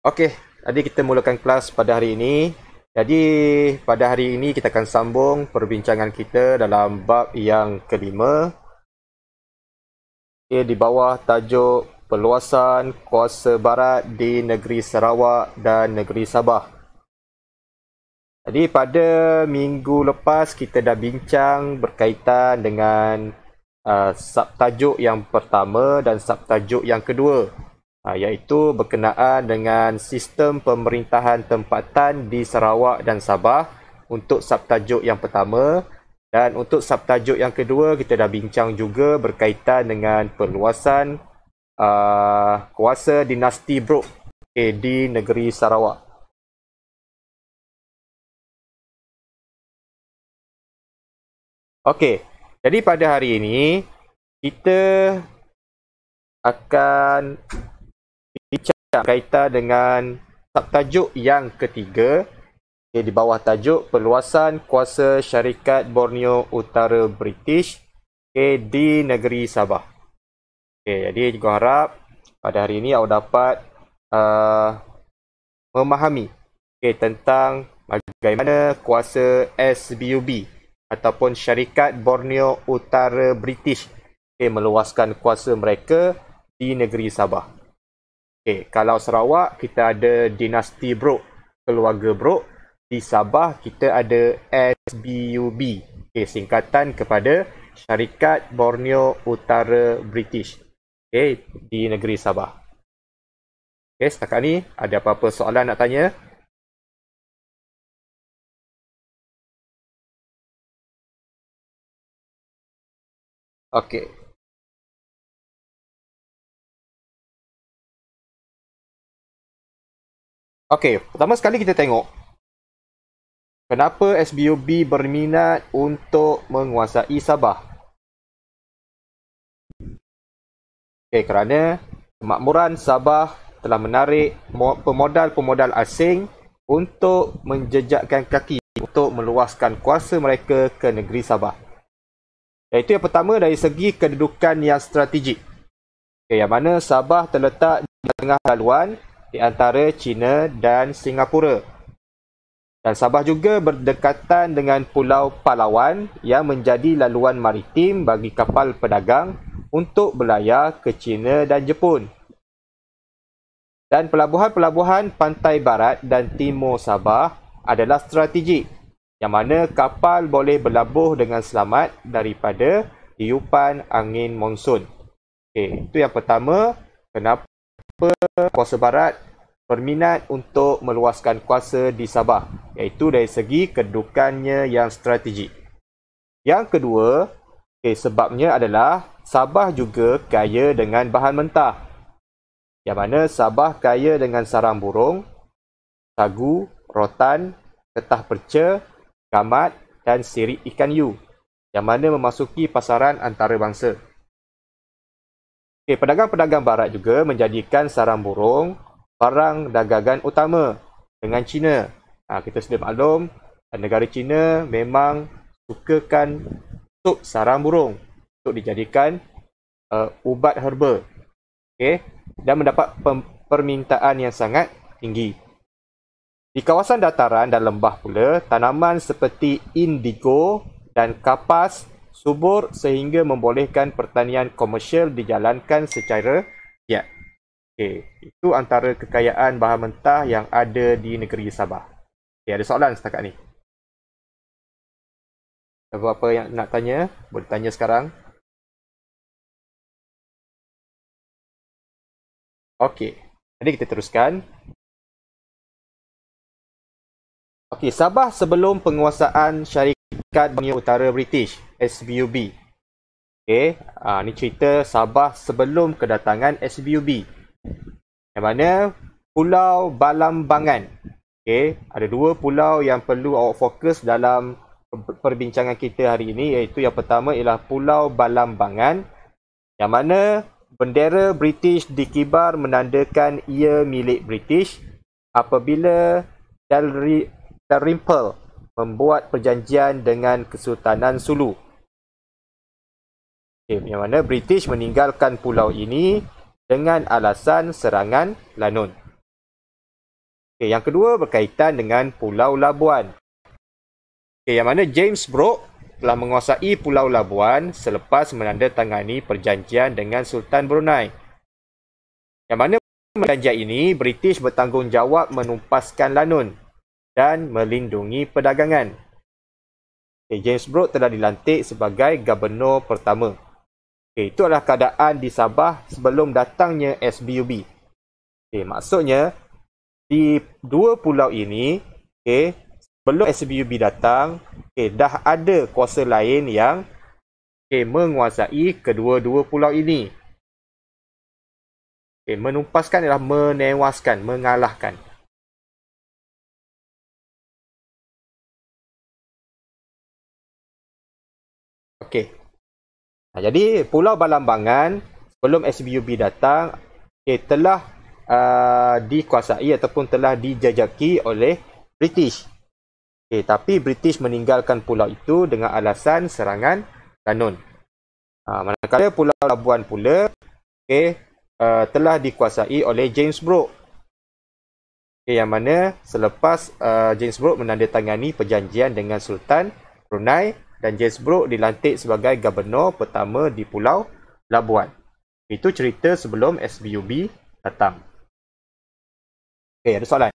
Okey, jadi kita mulakan kelas pada hari ini. Jadi pada hari ini kita akan sambung perbincangan kita dalam bab yang kelima. Ia di bawah tajuk Perluasan Kuasa Barat di Negeri Sarawak dan Negeri Sabah. Jadi pada minggu lepas kita dah bincang berkaitan dengan subtajuk yang pertama dan subtajuk yang kedua. Iaitu berkenaan dengan sistem pemerintahan tempatan di Sarawak dan Sabah untuk subtajuk yang pertama, dan untuk subtajuk yang kedua kita dah bincang juga berkaitan dengan perluasan kuasa dinasti Brooke di negeri Sarawak. Okey, jadi pada hari ini kita akan bincang berkaitan dengan subtajuk yang ketiga di bawah tajuk Perluasan Kuasa Syarikat Borneo Utara British di negeri Sabah. Jadi juga harap pada hari ini awak dapat memahami tentang bagaimana kuasa SBUB ataupun Syarikat Borneo Utara British meluaskan kuasa mereka di negeri Sabah. Kalau Sarawak kita ada dinasti Brooke, keluarga Brooke. Di Sabah kita ada SBUB, singkatan kepada Syarikat Borneo Utara British di negeri Sabah. Setakat ni ada apa-apa soalan nak tanya? Okey. Okey, pertama sekali kita tengok kenapa SBUB berminat untuk menguasai Sabah. Kerana kemakmuran Sabah telah menarik pemodal-pemodal asing untuk menjejakkan kaki untuk meluaskan kuasa mereka ke negeri Sabah. Iaitu yang pertama dari segi kedudukan yang strategik. Yang mana Sabah terletak di tengah laluan di antara China dan Singapura. Dan Sabah juga berdekatan dengan Pulau Palawan yang menjadi laluan maritim bagi kapal pedagang untuk berlayar ke China dan Jepun. Dan pelabuhan-pelabuhan pantai barat dan timur Sabah adalah strategik, yang mana kapal boleh berlabuh dengan selamat daripada tiupan angin monsun. Itu yang pertama, kenapa kuasa barat berminat untuk meluaskan kuasa di Sabah, iaitu dari segi kedudukannya yang strategik. Yang kedua, sebabnya adalah Sabah juga kaya dengan bahan mentah, yang mana Sabah kaya dengan sarang burung, sagu, rotan, getah perca, gamat dan sirip ikan hiu, yang mana memasuki pasaran antarabangsa. Pedagang-pedagang barat juga menjadikan sarang burung barang dagangan utama dengan China. Kita sudah maklum, negara China memang sukakan sup sarang burung untuk dijadikan ubat herba. Dan mendapat permintaan yang sangat tinggi. Di kawasan dataran dan lembah pula, tanaman seperti indigo dan kapas subur sehingga membolehkan pertanian komersial dijalankan secara giat. Itu antara kekayaan bahan mentah yang ada di negeri Sabah. Ada soalan setakat ni? Apa-apa yang nak tanya, boleh tanya sekarang. Okey, jadi kita teruskan. Okey, Sabah sebelum penguasaan Syarikat Borneo Utara British, SBUB. Ni cerita Sabah sebelum kedatangan SBUB. Yang mana Pulau Balambangan. Ada dua pulau yang perlu awak fokus dalam perbincangan kita hari ini, iaitu yang pertama ialah Pulau Balambangan, yang mana bendera British dikibar menandakan ia milik British apabila Dalrymple membuat perjanjian dengan Kesultanan Sulu. Yang mana British meninggalkan pulau ini dengan alasan serangan Lanun. Okay, yang kedua berkaitan dengan Pulau Labuan. Okay, yang mana James Brooke telah menguasai Pulau Labuan selepas menandatangani perjanjian dengan Sultan Brunei. Yang mana perjanjian ini British bertanggungjawab menumpaskan lanun dan melindungi perdagangan. Okay, James Brooke telah dilantik sebagai Gubernur pertama. Okay, itu adalah keadaan di Sabah sebelum datangnya SBUB. Okay, maksudnya di dua pulau ini, okay, sebelum SBUB datang, okay, dah ada kuasa lain yang menguasai kedua-dua pulau ini. Okay, menumpaskan ialah menewaskan, mengalahkan. Okay. Jadi Pulau Balambangan sebelum SBUB datang, telah dikuasai ataupun telah dijajaki oleh British. Tapi British meninggalkan pulau itu dengan alasan serangan lanun. Manakala Pulau Labuan pula telah dikuasai oleh James Brooke. Yang mana selepas James Brooke menandatangani perjanjian dengan Sultan Brunei dan James Brooke dilantik sebagai Gubernur pertama di Pulau Labuan. Itu cerita sebelum SBUB datang. Ada soalan?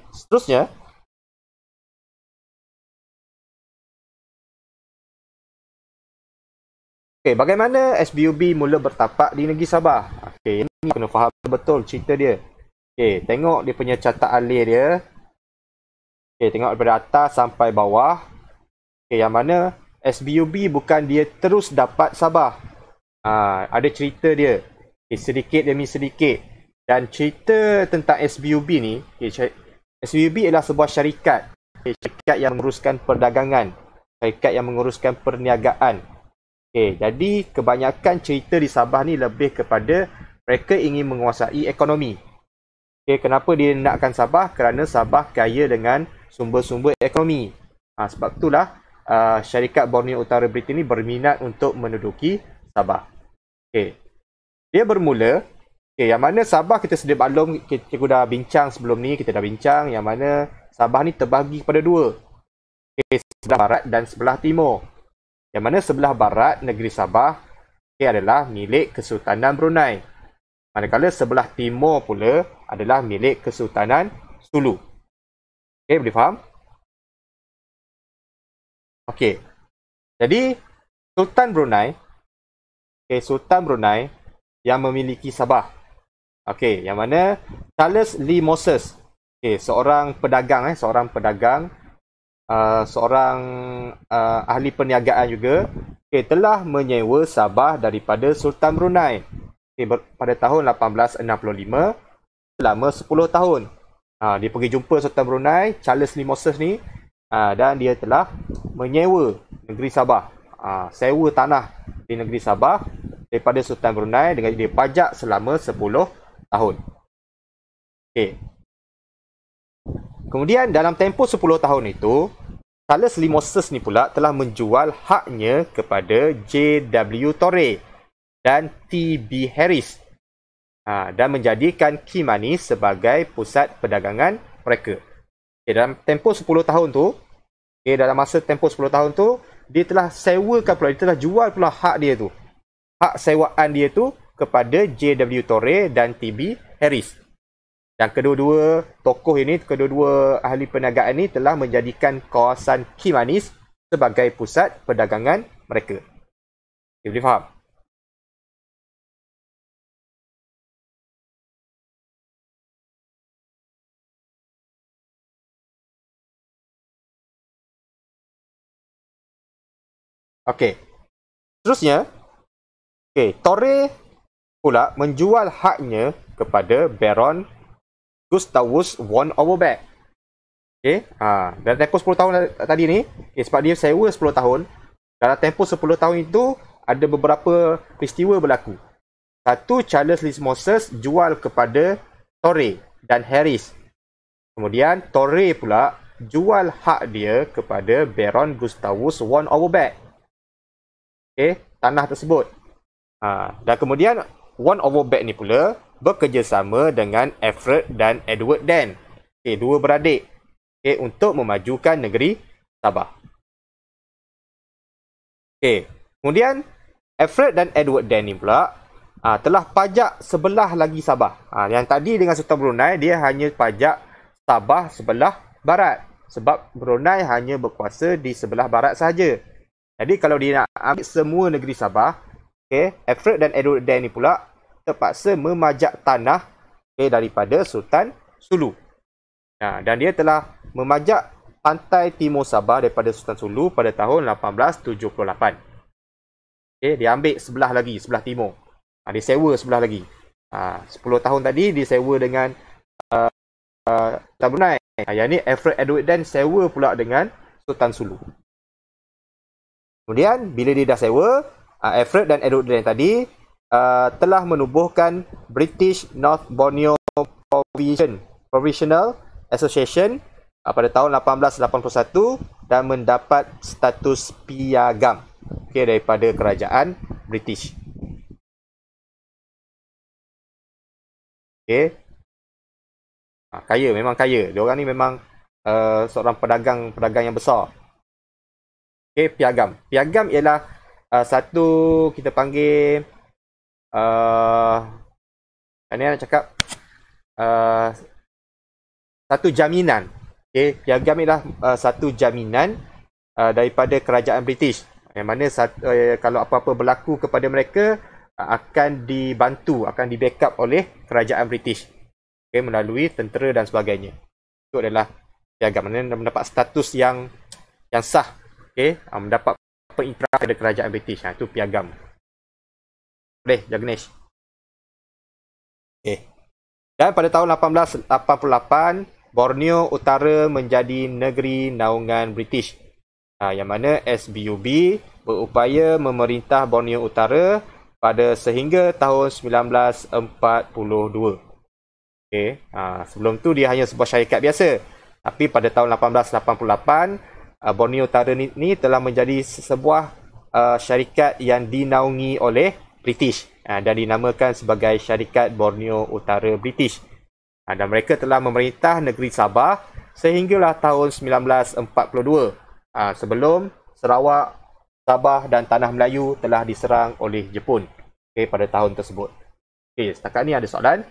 Seterusnya. Bagaimana SBUB mula bertapak di negeri Sabah? Ini kena faham betul cerita dia. Tengok dia punya carta alih dia. Tengok daripada atas sampai bawah. Yang mana SBUB bukan dia terus dapat Sabah. Ada cerita dia. Sedikit demi sedikit. Dan cerita tentang SBUB ni, SBUB ialah sebuah syarikat. Syarikat yang menguruskan perdagangan. Syarikat yang menguruskan perniagaan. Jadi kebanyakan cerita di Sabah ni lebih kepada mereka ingin menguasai ekonomi. Kenapa dia nakkan Sabah? Kerana Sabah kaya dengan sumber-sumber ekonomi. Sebab itulah syarikat Borneo Utara Britain ni berminat untuk menduduki Sabah. Dia bermula, yang mana Sabah kita sedia maklum, kita dah bincang sebelum ni, kita dah bincang yang mana Sabah ni terbahagi kepada dua. Sebelah barat dan sebelah timur. Yang mana sebelah barat negeri Sabah adalah milik Kesultanan Brunei. Manakala sebelah timur pula adalah milik Kesultanan Sulu. Boleh faham? Jadi Sultan Brunei, Sultan Brunei yang memiliki Sabah. Yang mana Charles Lee Moses, seorang pedagang, seorang ahli perniagaan juga, telah menyewa Sabah daripada Sultan Brunei pada tahun 1865 selama 10 tahun. Dia pergi jumpa Sultan Brunei, Charles Lee Moses ni, dan dia telah menyewa negeri Sabah. Sewa tanah di negeri Sabah daripada Sultan Brunei dengan dia pajak selama 10 tahun. Kemudian dalam tempoh 10 tahun itu, Charles Lee Moses ni pula telah menjual haknya kepada J.W. Torrey dan T.B. Harris dan menjadikan Kimanis sebagai pusat perdagangan mereka. Dalam tempoh 10 tahun tu, dalam masa tempoh 10 tahun tu, dia telah sewakan pula, dia telah jual pula hak dia tu. Hak sewaan dia tu kepada J.W. Torrey dan T.B. Harris. Dan kedua-dua tokoh ini, kedua-dua ahli perniagaan ini telah menjadikan kawasan Kimanis sebagai pusat perdagangan mereka. Boleh faham? Seterusnya, Torrey pula menjual haknya kepada Baron Gustavus von Overbeck. Dalam tempoh 10 tahun tadi ni, sebab dia sewa 10 tahun, dalam tempoh 10 tahun itu ada beberapa peristiwa berlaku. Satu, Charles Lee Moses jual kepada Torrey dan Harris. Kemudian Torrey pula jual hak dia kepada Baron Gustavus von Overbeck. tanah tersebut. Dan kemudian One Overbeck ni pula bekerjasama dengan Alfred dan Edward Dan, dua beradik, untuk memajukan negeri Sabah. Kemudian Alfred dan Edward Dan ni pula telah pajak sebelah lagi Sabah. Yang tadi dengan Sultan Brunei, dia hanya pajak Sabah sebelah barat, sebab Brunei hanya berkuasa di sebelah barat sahaja. Jadi kalau dia nak ambil semua negeri Sabah, Alfred dan Edward Dan ni pula terpaksa memajak tanah daripada Sultan Sulu. Dan dia telah memajak pantai timur Sabah daripada Sultan Sulu pada tahun 1878. Dia ambil sebelah lagi, sebelah timur. Dia sewa sebelah lagi. 10 tahun tadi dia sewa dengan Sultan Brunei. Yang ni Alfred Edward Dan sewa pula dengan Sultan Sulu. Kemudian bila dia dah sewa, Alfred dan Edward Dan tadi telah menubuhkan British North Borneo Provisional Association pada tahun 1881 dan mendapat status piagam daripada kerajaan British. Kaya, memang kaya. Diorang ni memang seorang pedagang yang besar. Piagam. Piagam ialah satu, kita panggil ni nak cakap satu jaminan. Piagam ialah satu jaminan daripada kerajaan British, yang mana kalau apa-apa berlaku kepada mereka akan dibantu, akan di-backup oleh kerajaan British, melalui tentera dan sebagainya. Itu adalah piagam, mana mendapat status yang sah, mendapat pengikrar dari kerajaan British. Itu piagam. Boleh, Jagnesh. Dan pada tahun 1888, Borneo Utara menjadi negeri naungan British, yang mana SBUB berupaya memerintah Borneo Utara pada sehingga tahun 1942. Sebelum tu dia hanya sebuah syarikat biasa. Tapi pada tahun 1888, Borneo Utara ni telah menjadi sebuah syarikat yang dinaungi oleh British, dan dinamakan sebagai Syarikat Borneo Utara British. Dan mereka telah memerintah negeri Sabah sehinggalah tahun 1942, sebelum Sarawak, Sabah dan Tanah Melayu telah diserang oleh Jepun pada tahun tersebut. Setakat ni ada soalan?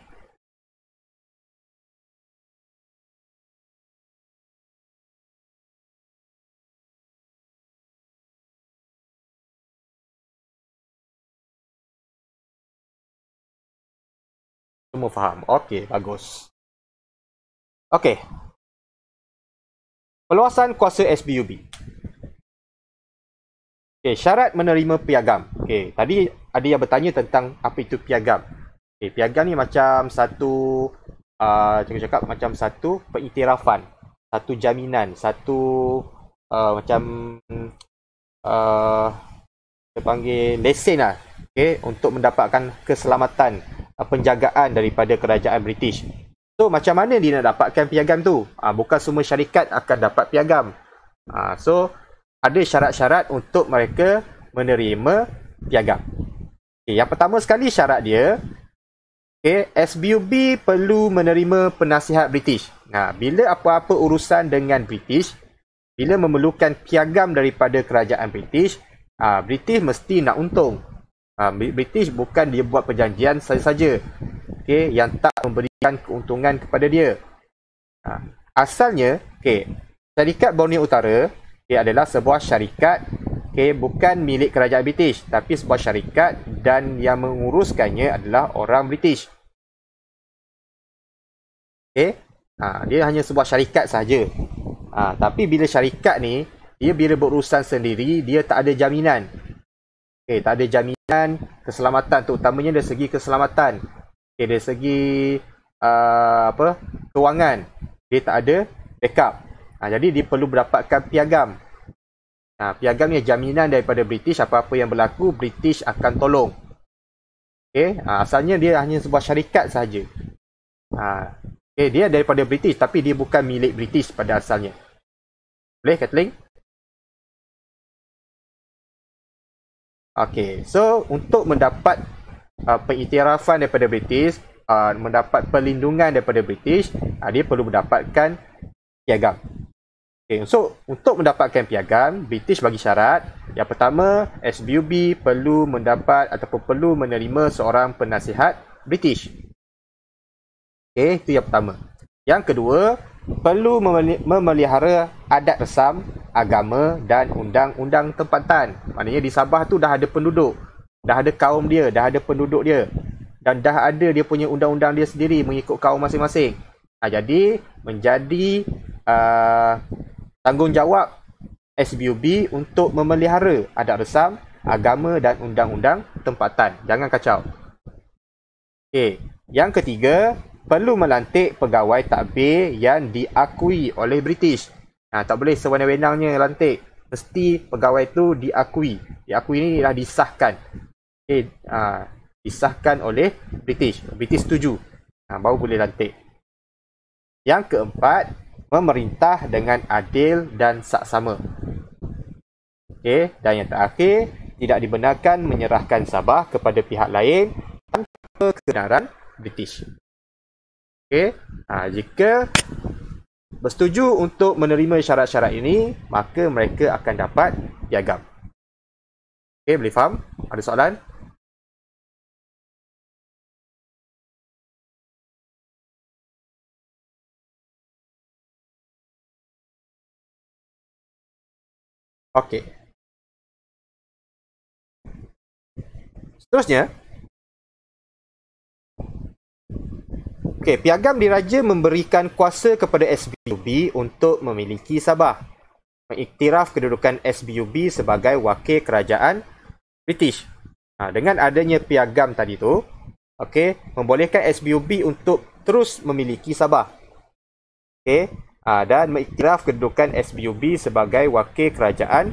Semua faham? Okey, bagus. Okey. Perluasan kuasa SBUB. Syarat menerima piagam. Tadi ada yang bertanya tentang apa itu piagam. Piagam ni macam satu cakap macam satu pengiktirafan, satu jaminan, satu macam kita panggil lesen lah, untuk mendapatkan keselamatan, penjagaan daripada kerajaan British. So macam mana dia nak dapatkan piagam tu? Bukan semua syarikat akan dapat piagam. So ada syarat-syarat untuk mereka menerima piagam. Yang pertama sekali syarat dia, SBUB perlu menerima penasihat British. Bila apa-apa urusan dengan British, bila memerlukan piagam daripada kerajaan British, British mesti nak untung. British bukan dia buat perjanjian saja-saja, yang tak memberikan keuntungan kepada dia. Asalnya, syarikat Borneo Utara adalah sebuah syarikat, bukan milik kerajaan British, tapi sebuah syarikat dan yang menguruskannya adalah orang British. Dia hanya sebuah syarikat sahaja. Tapi bila syarikat ni, dia bila berurusan sendiri, dia tak ada jaminan. Tak ada jaminan keselamatan, terutamanya dari segi keselamatan. Dari segi kewangan, dia tak ada backup. Jadi dia perlu mendapatkan piagam. Piagam ni jaminan daripada British, apa-apa yang berlaku British akan tolong. Asalnya dia hanya sebuah syarikat sahaja. Dia daripada British, tapi dia bukan milik British pada asalnya. Boleh, Kathleen? Okey, so untuk mendapat pengiktirafan daripada British, mendapat perlindungan daripada British, dia perlu mendapatkan piagam. Okay, so untuk mendapatkan piagam, British bagi syarat. Yang pertama, SBUB perlu mendapat ataupun perlu menerima seorang penasihat British. Okay, itu yang pertama. Yang kedua, perlu memelihara adat resam, agama dan undang-undang tempatan. Maknanya di Sabah tu dah ada penduduk, dah ada kaum dia, dah ada penduduk dia, dan dah ada dia punya undang-undang dia sendiri mengikut kaum masing-masing. Jadi menjadi tanggungjawab SBUB untuk memelihara adat resam, agama dan undang-undang tempatan. Jangan kacau. Okey, yang ketiga, perlu melantik pegawai tadbir yang diakui oleh British. Tak boleh sewenang-wenangnya lantik. Mesti pegawai tu diakui. Diakui ni dah disahkan. Okey, disahkan oleh British. British setuju. Baru boleh lantik. Yang keempat, memerintah dengan adil dan saksama. Okey, dan yang terakhir, tidak dibenarkan menyerahkan Sabah kepada pihak lain tanpa kebenaran British. Okey, jika bersetuju untuk menerima syarat-syarat ini, maka mereka akan dapat piagam. Okey, boleh faham? Ada soalan? Okey. Seterusnya, piagam diraja memberikan kuasa kepada SBUB untuk memiliki Sabah. Mengiktiraf kedudukan SBUB sebagai wakil kerajaan British. Dengan adanya piagam tadi tu, membolehkan SBUB untuk terus memiliki Sabah. Dan mengiktiraf kedudukan SBUB sebagai wakil kerajaan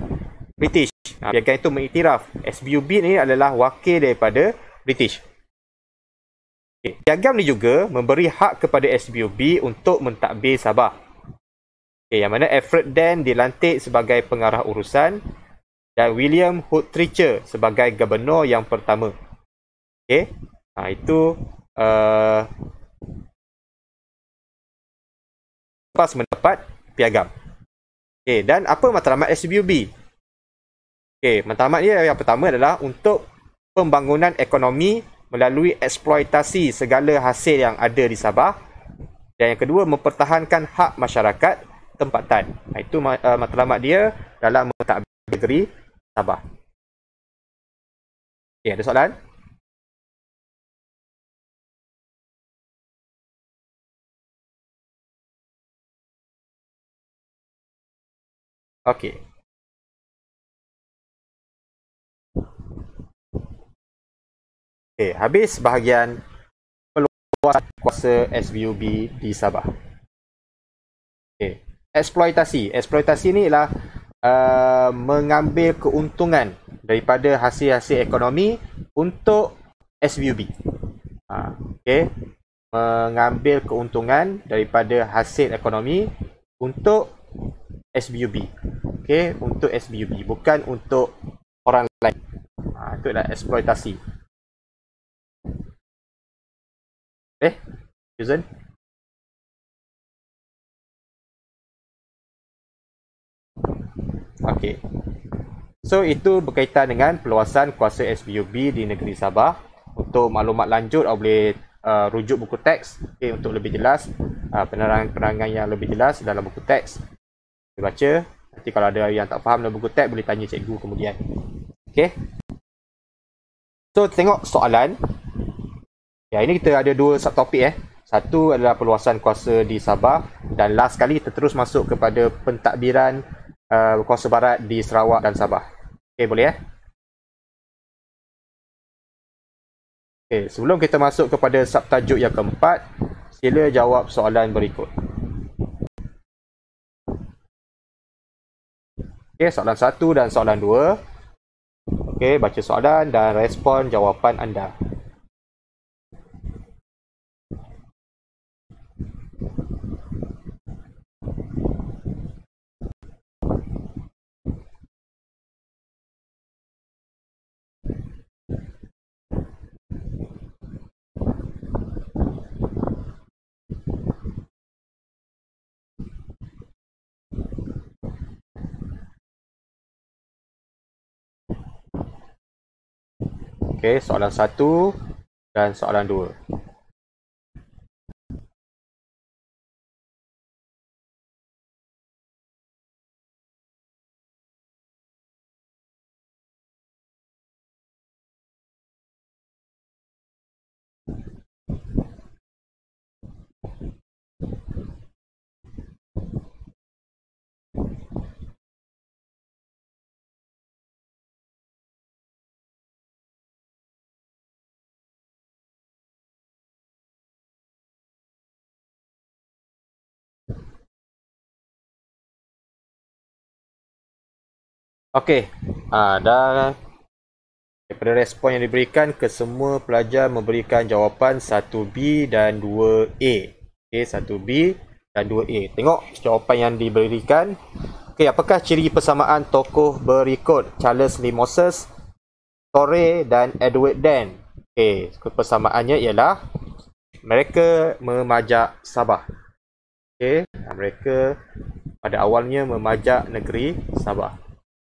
British. Piagam itu mengiktiraf SBUB ni adalah wakil daripada British. Piagam ni juga memberi hak kepada SBUB untuk mentadbir Sabah. Yang mana Alfred Dan dilantik sebagai pengarah urusan dan William Hood Treacher sebagai gubernur yang pertama. Itu lepas mendapat piagam. Dan apa matlamat SBUB? Matlamat dia yang pertama adalah untuk pembangunan ekonomi melalui eksploitasi segala hasil yang ada di Sabah. Dan yang kedua, mempertahankan hak masyarakat tempatan. Itu matlamat dia dalam mentadbir negeri Sabah. Ada soalan? Okey. Habis bahagian peluasan kuasa SBUB di Sabah. Eksploitasi. Eksploitasi ni ialah mengambil keuntungan daripada hasil-hasil ekonomi untuk SBUB. Mengambil keuntungan daripada hasil ekonomi untuk SBUB. Untuk SBUB, bukan untuk orang lain. Itu adalah eksploitasi. Susan? So itu berkaitan dengan peluasan kuasa SBUB di negeri Sabah. Untuk maklumat lanjut, boleh rujuk buku teks untuk lebih jelas, penerangan yang lebih jelas dalam buku teks. Boleh baca. Nanti kalau ada yang tak faham dalam buku teks, boleh tanya cikgu kemudian. So tengok soalan. Ini kita ada dua subtopik. Satu adalah peluasan kuasa di Sabah, dan last kali kita terus masuk kepada pentadbiran kuasa barat di Sarawak dan Sabah. Boleh sebelum kita masuk kepada subtajuk yang keempat, sila jawab soalan berikut. Soalan 1 dan soalan 2. Baca soalan dan respon jawapan anda. Okey, soalan 1 dan soalan 2. Okey, dah daripada respon yang diberikan, kesemua pelajar memberikan jawapan 1B dan 2A. Okey, 1B dan 2A. Tengok jawapan yang diberikan. Okey, apakah ciri persamaan tokoh berikut? Charles Lee Moses, Torre dan Edward Dan. Okey, persamaannya ialah mereka memajak Sabah. Okey, mereka pada awalnya memajak negeri Sabah.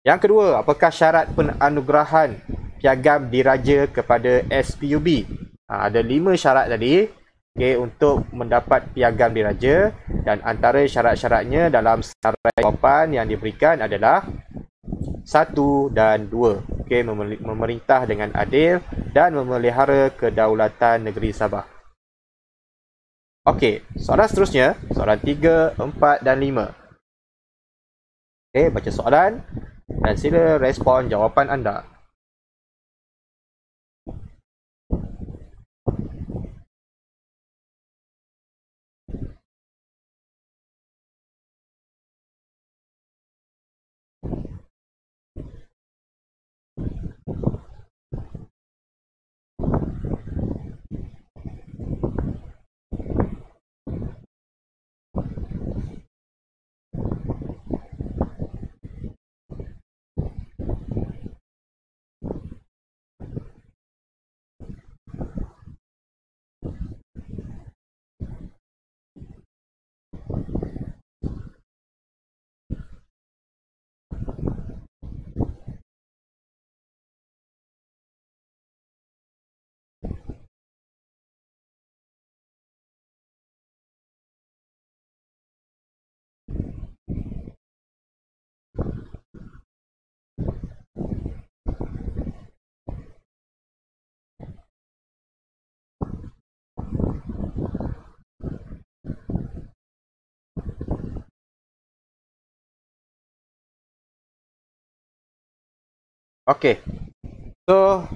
Yang kedua, apakah syarat penganugerahan piagam diraja kepada SPUB? Ada 5 syarat tadi, okay, untuk mendapat piagam diraja, dan antara syarat-syaratnya dalam senarai jawapan yang diberikan adalah 1 dan 2. Okay, memerintah dengan adil dan memelihara kedaulatan negeri Sabah. Okey, soalan seterusnya, soalan 3, 4 dan 5. Okey, baca soalan dan sila respon jawapan anda. Okey, so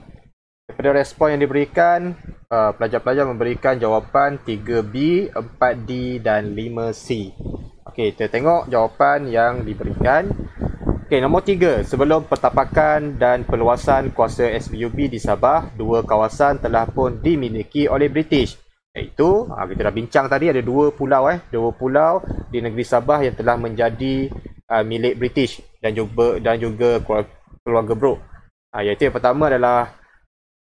daripada respon yang diberikan, pelajar-pelajar memberikan jawapan 3B, 4D dan 5C. Okey, kita tengok jawapan yang diberikan. Okey, nombor 3. Sebelum pertapakan dan perluasan kuasa SPUB di Sabah, 2 kawasan telah pun dimiliki oleh British. Iaitu, kita dah bincang tadi, ada 2 pulau. 2 pulau di negeri Sabah yang telah menjadi milik British dan juga keluarga Brooke. Iaitu yang pertama adalah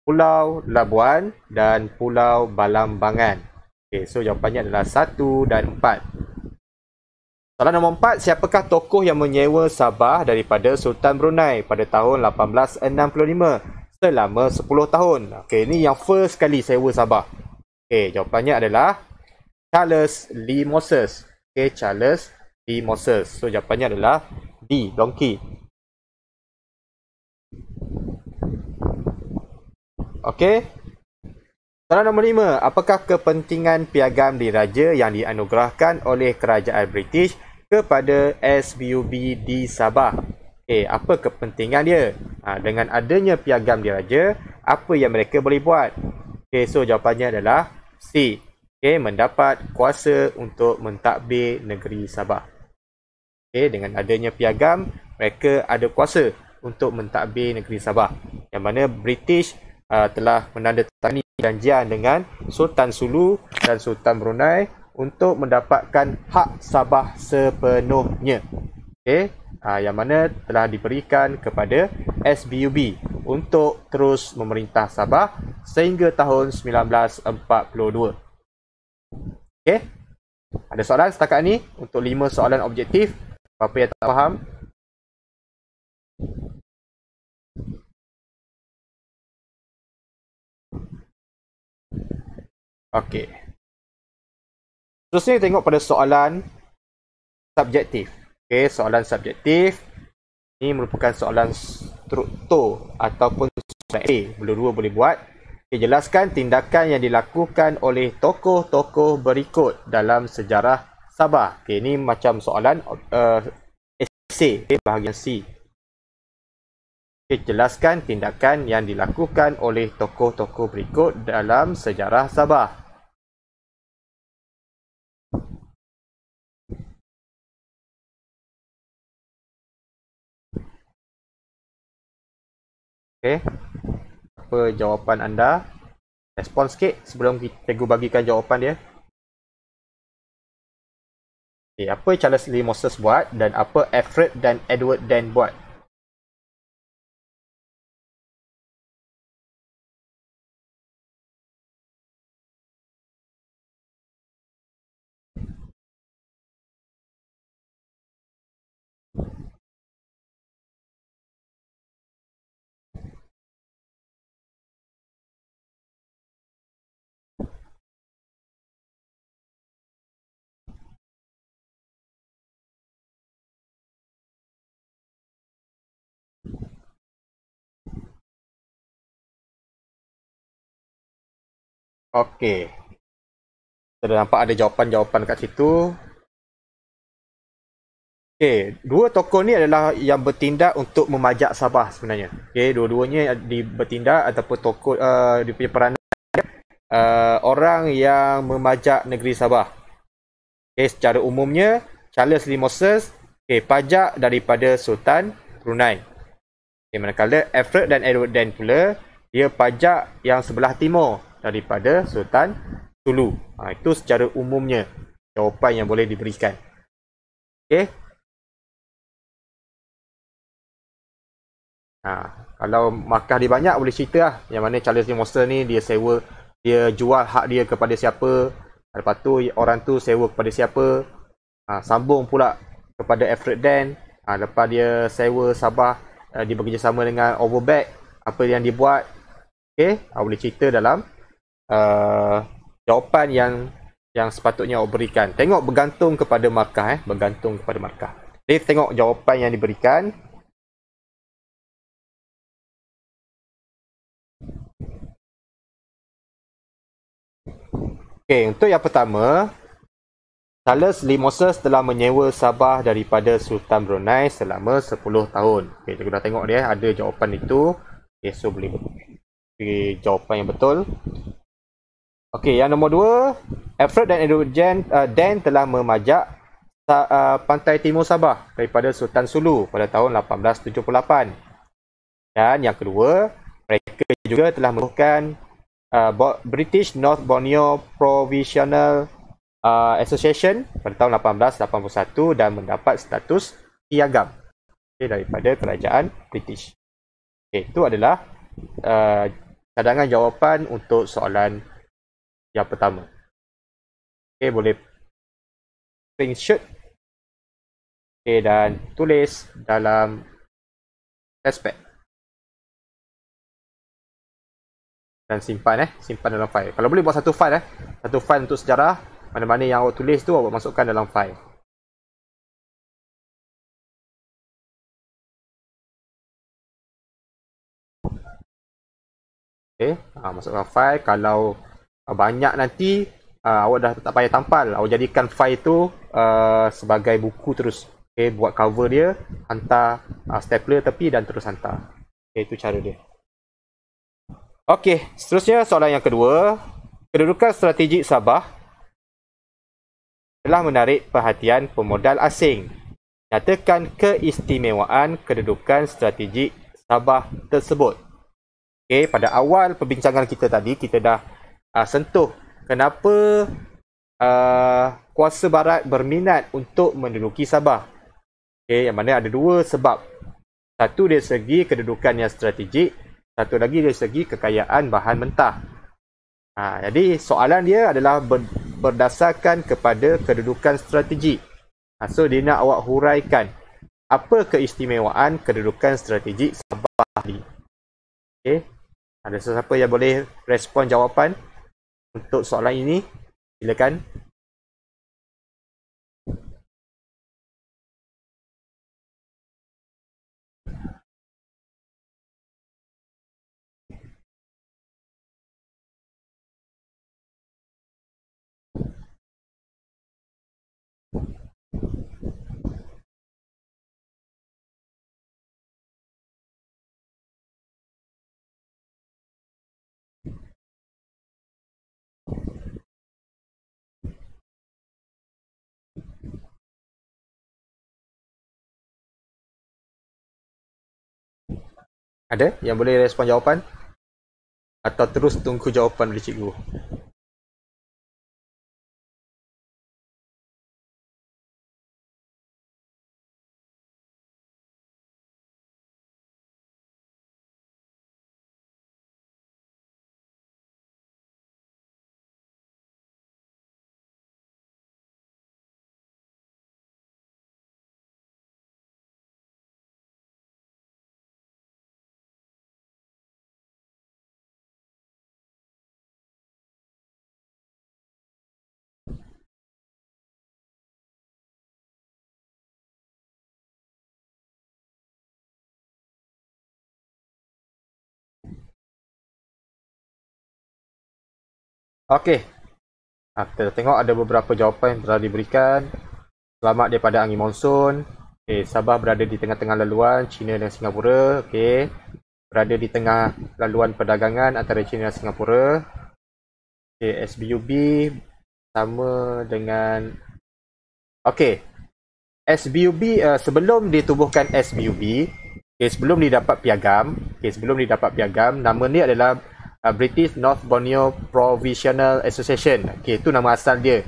Pulau Labuan dan Pulau Balambangan. Okay, so jawapannya adalah 1 dan 4. Soalan nombor 4, siapakah tokoh yang menyewa Sabah daripada Sultan Brunei pada tahun 1865 selama 10 tahun? Okay, ini yang first kali sewa Sabah. Okay, jawapannya adalah Charles Lee Moses. Okay, Charles Lee Moses. So jawapannya adalah D, Donkey. Okey. Soalan nombor 5. Apakah kepentingan piagam diraja yang dianugerahkan oleh kerajaan British kepada SPUB di Sabah? Okey, apa kepentingan dia? Dengan adanya piagam diraja, apa yang mereka boleh buat? Okey, so jawapannya adalah C. Okey, mendapat kuasa untuk mentadbir negeri Sabah. Okey, dengan adanya piagam, mereka ada kuasa untuk mentadbir negeri Sabah. Yang mana British telah menandatangani perjanjian dengan Sultan Sulu dan Sultan Brunei untuk mendapatkan hak Sabah sepenuhnya. Okay? Yang mana telah diberikan kepada SPUB untuk terus memerintah Sabah sehingga tahun 1942. Okay? Ada soalan setakat ni untuk 5 soalan objektif. Apa yang tak faham? Okey. Terusnya tengok pada soalan subjektif. Okey, soalan subjektif ini merupakan soalan struktur ataupun soalan A. Dua-dua boleh buat. Okay, jelaskan tindakan yang dilakukan oleh tokoh-tokoh berikut dalam sejarah Sabah. Okay, ini macam soalan essay, bahagian C. Okay, jelaskan tindakan yang dilakukan oleh tokoh-tokoh berikut dalam sejarah Sabah. Okay. Apa jawapan anda? Respon sikit sebelum cikgu bagikan jawapan dia. Okay, apa Charles Lee Moses buat dan apa Alfred dan Edward Dan buat? Okey. Kita dah nampak ada jawapan-jawapan kat situ. Okey, dua tokoh ni adalah yang bertindak untuk memajak Sabah sebenarnya. Okey, dua-duanya bertindak ataupun tokoh dia punya peranan orang yang memajak negeri Sabah. Okey, secara umumnya Charles Lee Moses pajak daripada Sultan Brunei. Okey, manakala Alfred dan Edward Dan pula dia pajak yang sebelah timur daripada Sultan Sulu. Itu secara umumnya jawapan yang boleh diberikan. Okey. Kalau markah dia banyak boleh cerita lah. Yang mana Charles Lee Moses ni dia jual hak dia kepada siapa. Lepas tu orang tu sewa kepada siapa. Sambung pula kepada Alfred Dan. Lepas dia sewa Sabah, dia bekerjasama dengan Overbeck. Apa yang dia buat. Okay, boleh cerita dalam jawapan yang sepatutnya awak berikan. Tengok bergantung kepada markah. Bergantung kepada markah. Jadi tengok jawapan yang diberikan. Okay, untuk yang pertama, Charles Lee Moses telah menyewa Sabah daripada Sultan Brunei selama 10 tahun. Okay, kita dah tengok dia ada jawapan itu. Okay, so boleh beri jawapan yang betul. Okey, yang nombor 2, Alfred dan Edward Dan telah memajak pantai timur Sabah daripada Sultan Sulu pada tahun 1878. Dan yang kedua, mereka juga telah melakukan British North Borneo Provisional Association pada tahun 1881 dan mendapat status piagam daripada kerajaan British. Okay, itu adalah cadangan jawapan untuk soalan yang pertama. Okay, boleh screenshot dan tulis dalam testpad. Dan simpan dalam file. Kalau boleh buat satu file satu file untuk sejarah. Mana-mana yang awak tulis tu awak masukkan dalam file. Okay, masukkan file. Kalau banyak nanti awak dah tak payah tampal, awak jadikan file tu sebagai buku terus. Okay, buat cover dia, hantar stapler tepi dan terus hantar. Okay, itu cara dia. Okey, seterusnya soalan yang kedua. Kedudukan strategik Sabah telah menarik perhatian pemodal asing. Nyatakan keistimewaan kedudukan strategik Sabah tersebut. Okey, pada awal perbincangan kita tadi, kita dah sentuh kenapa kuasa barat berminat untuk menduduki Sabah. Okay, yang mana ada dua sebab. Satu dari segi kedudukan yang strategik, satu lagi dari segi kekayaan bahan mentah. Jadi soalan dia adalah berdasarkan kepada kedudukan strategik. So dia nak awak huraikan apa keistimewaan kedudukan strategik Sabah ni. Okay. Ada sesiapa yang boleh respon jawapan? untuk soalan ini? Silakan. Ada yang boleh respon jawapan? Atau terus tunggu jawapan dari cikgu? Okey. Kita tengok ada beberapa jawapan yang telah diberikan. Selamat daripada angin monsun. Okey, Sabah berada di tengah-tengah laluan China dan Singapura. Okey. Berada di tengah laluan perdagangan antara China dan Singapura. Okey, SBUB sama dengan okey. SBUB sebelum ditubuhkan SBUB, sebelum didapat piagam, nama ni adalah British North Borneo Provisional Association. Okey, itu nama asal dia.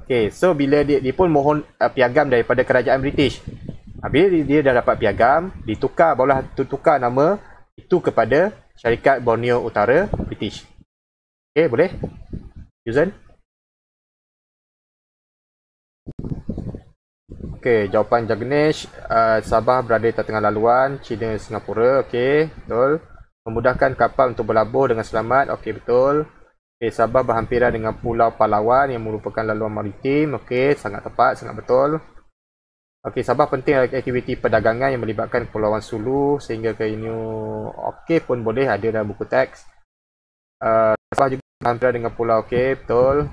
Okey, so bila dia pun mohon piagam daripada kerajaan British. Bila dia dah dapat piagam, barulah tukar nama itu kepada Syarikat Borneo Utara British. Okey, boleh? Susan? Okey, jawapan Jagnesh, Sabah berada di tengah laluan China dan Singapura. Okey, betul. Memudahkan kapal untuk berlabuh dengan selamat. Okey, betul. Okey, Sabah berhampiran dengan Pulau Palawan yang merupakan laluan maritim. Okey, sangat tepat, sangat betul. Okey, Sabah penting aktiviti perdagangan yang melibatkan Kepulauan Sulu sehingga ke ini. Okey pun boleh ada dalam buku teks. Sabah juga berhampiran dengan pulau. Okey, betul.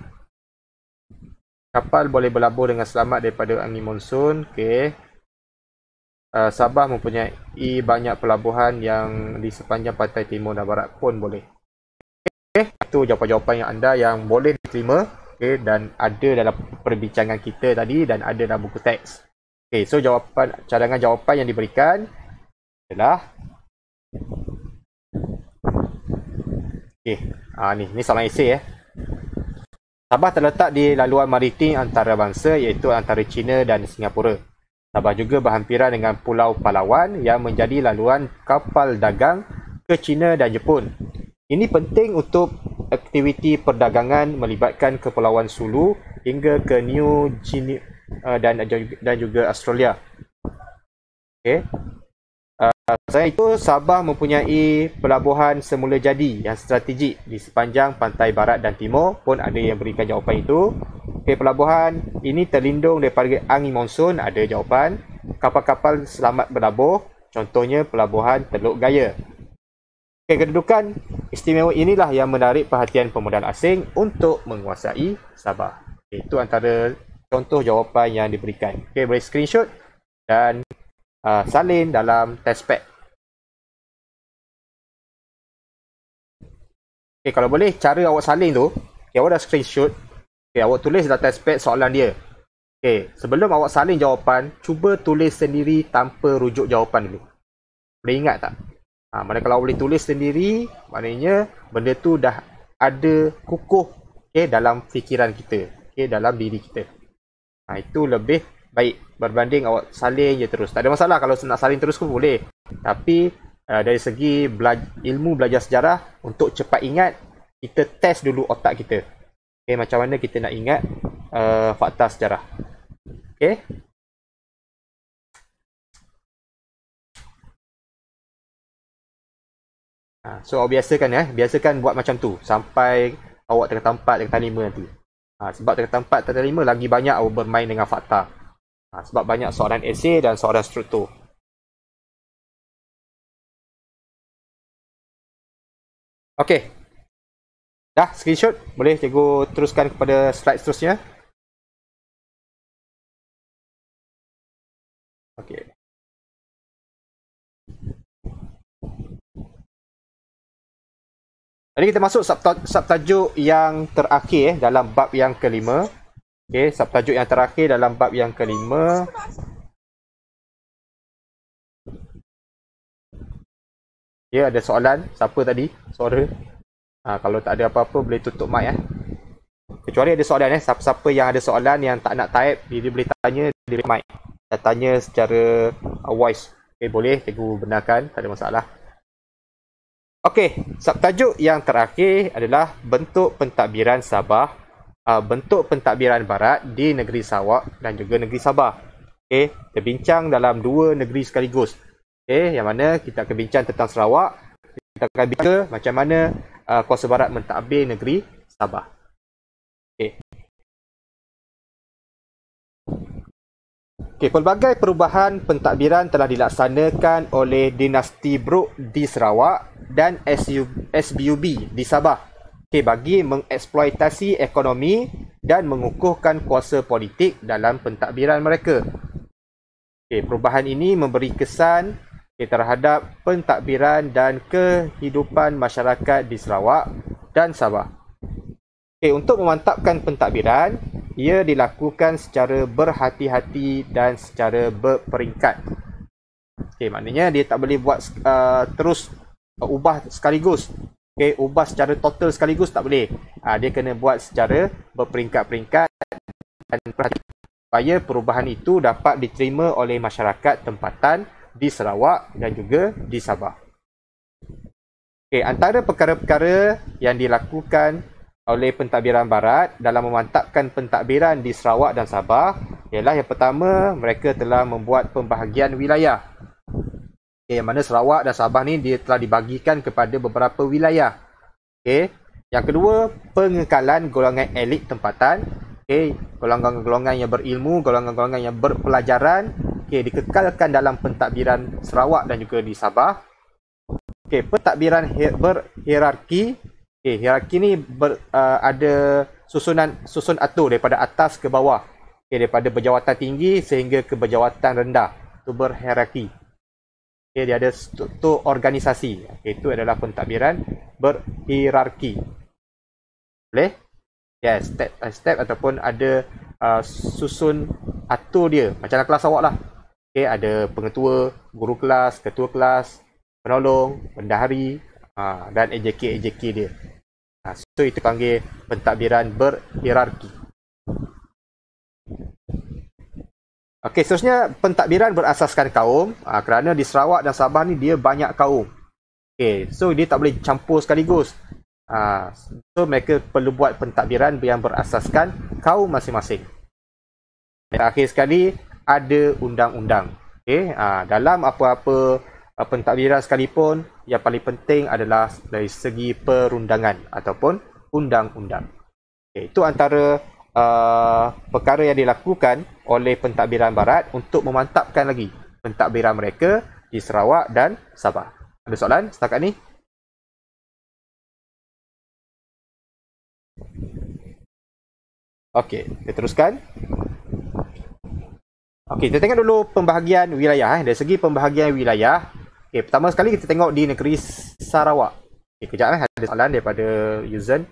Kapal boleh berlabuh dengan selamat daripada angin monsun. Okey. Sabah mempunyai banyak pelabuhan yang di sepanjang pantai timur dan barat pun boleh. Okey, itu jawapan-jawapan yang anda yang boleh diterima. Okey, dan ada dalam perbincangan kita tadi dan ada dalam buku teks. Okey, so cadangan jawapan yang diberikan adalah okey, ni soalan esei Sabah terletak di laluan maritim antarabangsa iaitu antara China dan Singapura. Sabah juga berhampiran dengan Pulau Palawan yang menjadi laluan kapal dagang ke China dan Jepun. Ini penting untuk aktiviti perdagangan melibatkan Kepulauan Sulu hingga ke New Guinea dan juga Australia. Okey. Selain itu, Sabah mempunyai pelabuhan semula jadi yang strategik di sepanjang pantai barat dan timur pun ada yang berikan jawapan itu. Okay, pelabuhan ini terlindung daripada angin monsun, ada jawapan. Kapal-kapal selamat berlabuh, contohnya pelabuhan Teluk Gaya. Okay, kedudukan istimewa inilah yang menarik perhatian pemodal asing untuk menguasai Sabah. Okay, itu antara contoh jawapan yang diberikan. Okay, boleh screenshot dan salin dalam test pad. Okay, kalau boleh cara awak salin tu, okay, awak dah screenshot. Okay, awak tulis dalam test pad soalan dia. Okay, sebelum awak salin jawapan, cuba tulis sendiri tanpa rujuk jawapan dulu. Boleh ingat tak? Mana kalau boleh tulis sendiri, maknanya benda tu dah ada kukuh dalam fikiran kita, dalam diri kita. Itu lebih baik berbanding awak salin je terus. Tak ada masalah kalau nak salin terus pun boleh. Tapi dari segi ilmu belajar sejarah, untuk cepat ingat, kita test dulu otak kita. Okay, macam mana kita nak ingat fakta sejarah. Okay. So biasakan biasakan buat macam tu sampai awak tingkatan 4, tingkatan 5 nanti. Sebab tingkatan 4, tingkatan 5 lagi banyak awak bermain dengan fakta. Sebab banyak soalan esei dan soalan struktur. Okey. Dah screenshot? Boleh cikgu teruskan kepada slide seterusnya? Okey. Jadi kita masuk subtajuk yang terakhir dalam bab yang kelima. Okey, subtajuk yang terakhir dalam bab yang kelima. Ya, ada soalan. Siapa tadi? Suara. Kalau tak ada apa-apa boleh tutup mic Kecuali ada soalan siapa-siapa yang ada soalan yang tak nak type, dia boleh tanya di mic. Dan tanya secara voice. Okey, boleh cikgu benarkan, tak ada masalah. Okey, subtajuk yang terakhir adalah bentuk pentadbiran Sabah, bentuk pentadbiran Barat di negeri Sarawak dan juga negeri Sabah. Okey, kita bincang dalam dua negeri sekaligus. Okey, yang mana kita akan bincang tentang Sarawak, kita akan bincang macam mana Kuarsa Barat mentadbir negeri Sabah. Okey. Okey, pelbagai perubahan pentadbiran telah dilaksanakan oleh dinasti Brooke di Sarawak dan SBUB di Sabah. Okey, bagi mengeksploitasi ekonomi dan mengukuhkan kuasa politik dalam pentadbiran mereka. Okey, perubahan ini memberi kesan terhadap pentadbiran dan kehidupan masyarakat di Sarawak dan Sabah. Okey, untuk memantapkan pentadbiran, ia dilakukan secara berhati-hati dan secara berperingkat. Okey, maknanya dia tak boleh buat terus ubah sekaligus. Okey, ubah secara total sekaligus tak boleh. Dia kena buat secara berperingkat-peringkat dan perhatian supaya perubahan itu dapat diterima oleh masyarakat tempatan di Sarawak dan juga di Sabah. Okey, antara perkara-perkara yang dilakukan oleh pentadbiran Barat dalam memantapkan pentadbiran di Sarawak dan Sabah ialah yang pertama, mereka telah membuat pembahagian wilayah. Okay, yang mana Sarawak dan Sabah ni dia telah dibagikan kepada beberapa wilayah. Okay. Yang kedua, pengekalan golongan elit tempatan. Okay. Golongan-golongan yang berilmu, golongan-golongan yang berpelajaran dikekalkan dalam pentadbiran Sarawak dan juga di Sabah. Pentadbiran berhierarki. Hierarki ni ada susun atur daripada atas ke bawah. Daripada berjawatan tinggi sehingga ke berjawatan rendah. Itu berhierarki. Dia ada struktur organisasi. Itu adalah pentadbiran berhierarki. Boleh? Yes, step by step ataupun ada susun atur dia. Macam dalam kelas awak lah. Ada pengetua, guru kelas, ketua kelas, penolong, bendahari dan AJK dia. So itu panggil pentadbiran berhierarki. Okey, seterusnya pentadbiran berasaskan kaum. Kerana di Sarawak dan Sabah ni dia banyak kaum. Okey, so dia tak boleh campur sekaligus. So mereka perlu buat pentadbiran yang berasaskan kaum masing-masing. Terakhir sekali, ada undang-undang. Okay? Dalam apa-apa pentadbiran sekalipun, yang paling penting adalah dari segi perundangan ataupun undang-undang. Okay, itu antara perkara yang dilakukan oleh pentadbiran Barat untuk memantapkan lagi pentadbiran mereka di Sarawak dan Sabah. Ada soalan setakat ni? Okey, kita teruskan. Okey, kita tengok dulu pembahagian wilayah. Dari segi pembahagian wilayah, pertama sekali kita tengok di negeri Sarawak. Kejap ada soalan daripada user.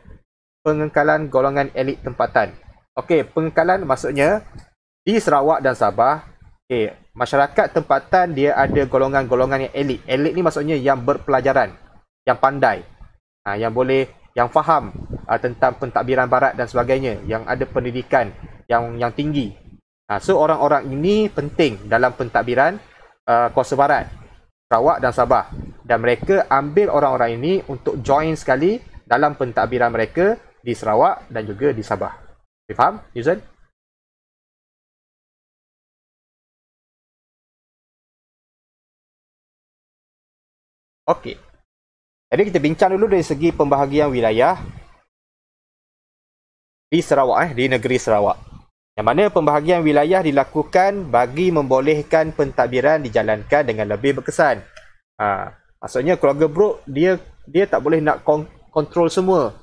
Pengekalan golongan elit tempatan. Okey, pengekalan maksudnya di Sarawak dan Sabah, masyarakat tempatan dia ada golongan-golongan yang elit. Elit ni maksudnya yang berpelajaran, yang pandai, yang faham tentang pentadbiran Barat dan sebagainya, yang ada pendidikan yang tinggi. So orang-orang ini penting dalam pentadbiran Kuarsa Barat, Sarawak dan Sabah. Dan mereka ambil orang-orang ini untuk join sekali dalam pentadbiran mereka di Sarawak dan juga di Sabah. Faham, Yuzan? Okey. Jadi kita bincang dulu dari segi pembahagian wilayah. di Sarawak, di negeri Sarawak. Yang mana pembahagian wilayah dilakukan bagi membolehkan pentadbiran dijalankan dengan lebih berkesan. Maksudnya keluarga Brooke dia tak boleh nak kontrol semua.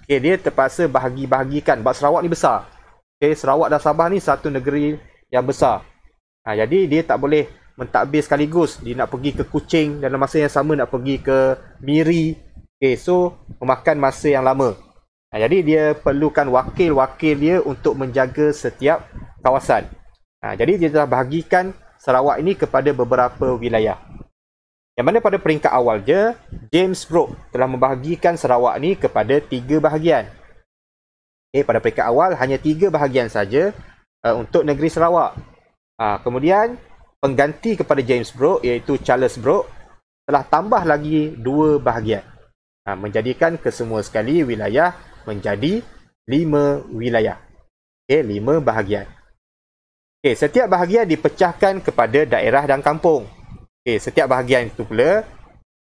Okay, dia terpaksa bahagi-bahagikan. Sebab Sarawak ni besar. Okay, Sarawak dan Sabah ni satu negeri yang besar. Jadi dia tak boleh mentadbir sekaligus. Dia nak pergi ke Kuching dalam masa yang sama nak pergi ke Miri. Okay, so memakan masa yang lama. Jadi dia perlukan wakil-wakil dia untuk menjaga setiap kawasan. Jadi dia telah bahagikan Sarawak ini kepada beberapa wilayah. Yang mana pada peringkat awal je, James Brooke telah membahagikan Sarawak ni kepada 3 bahagian. Pada peringkat awal hanya 3 bahagian saja untuk negeri Sarawak. Kemudian pengganti kepada James Brooke iaitu Charles Brooke telah tambah lagi 2 bahagian. Menjadikan kesemua sekali wilayah menjadi 5 wilayah. 5 bahagian. Setiap bahagian dipecahkan kepada daerah dan kampung. Setiap bahagian itu pula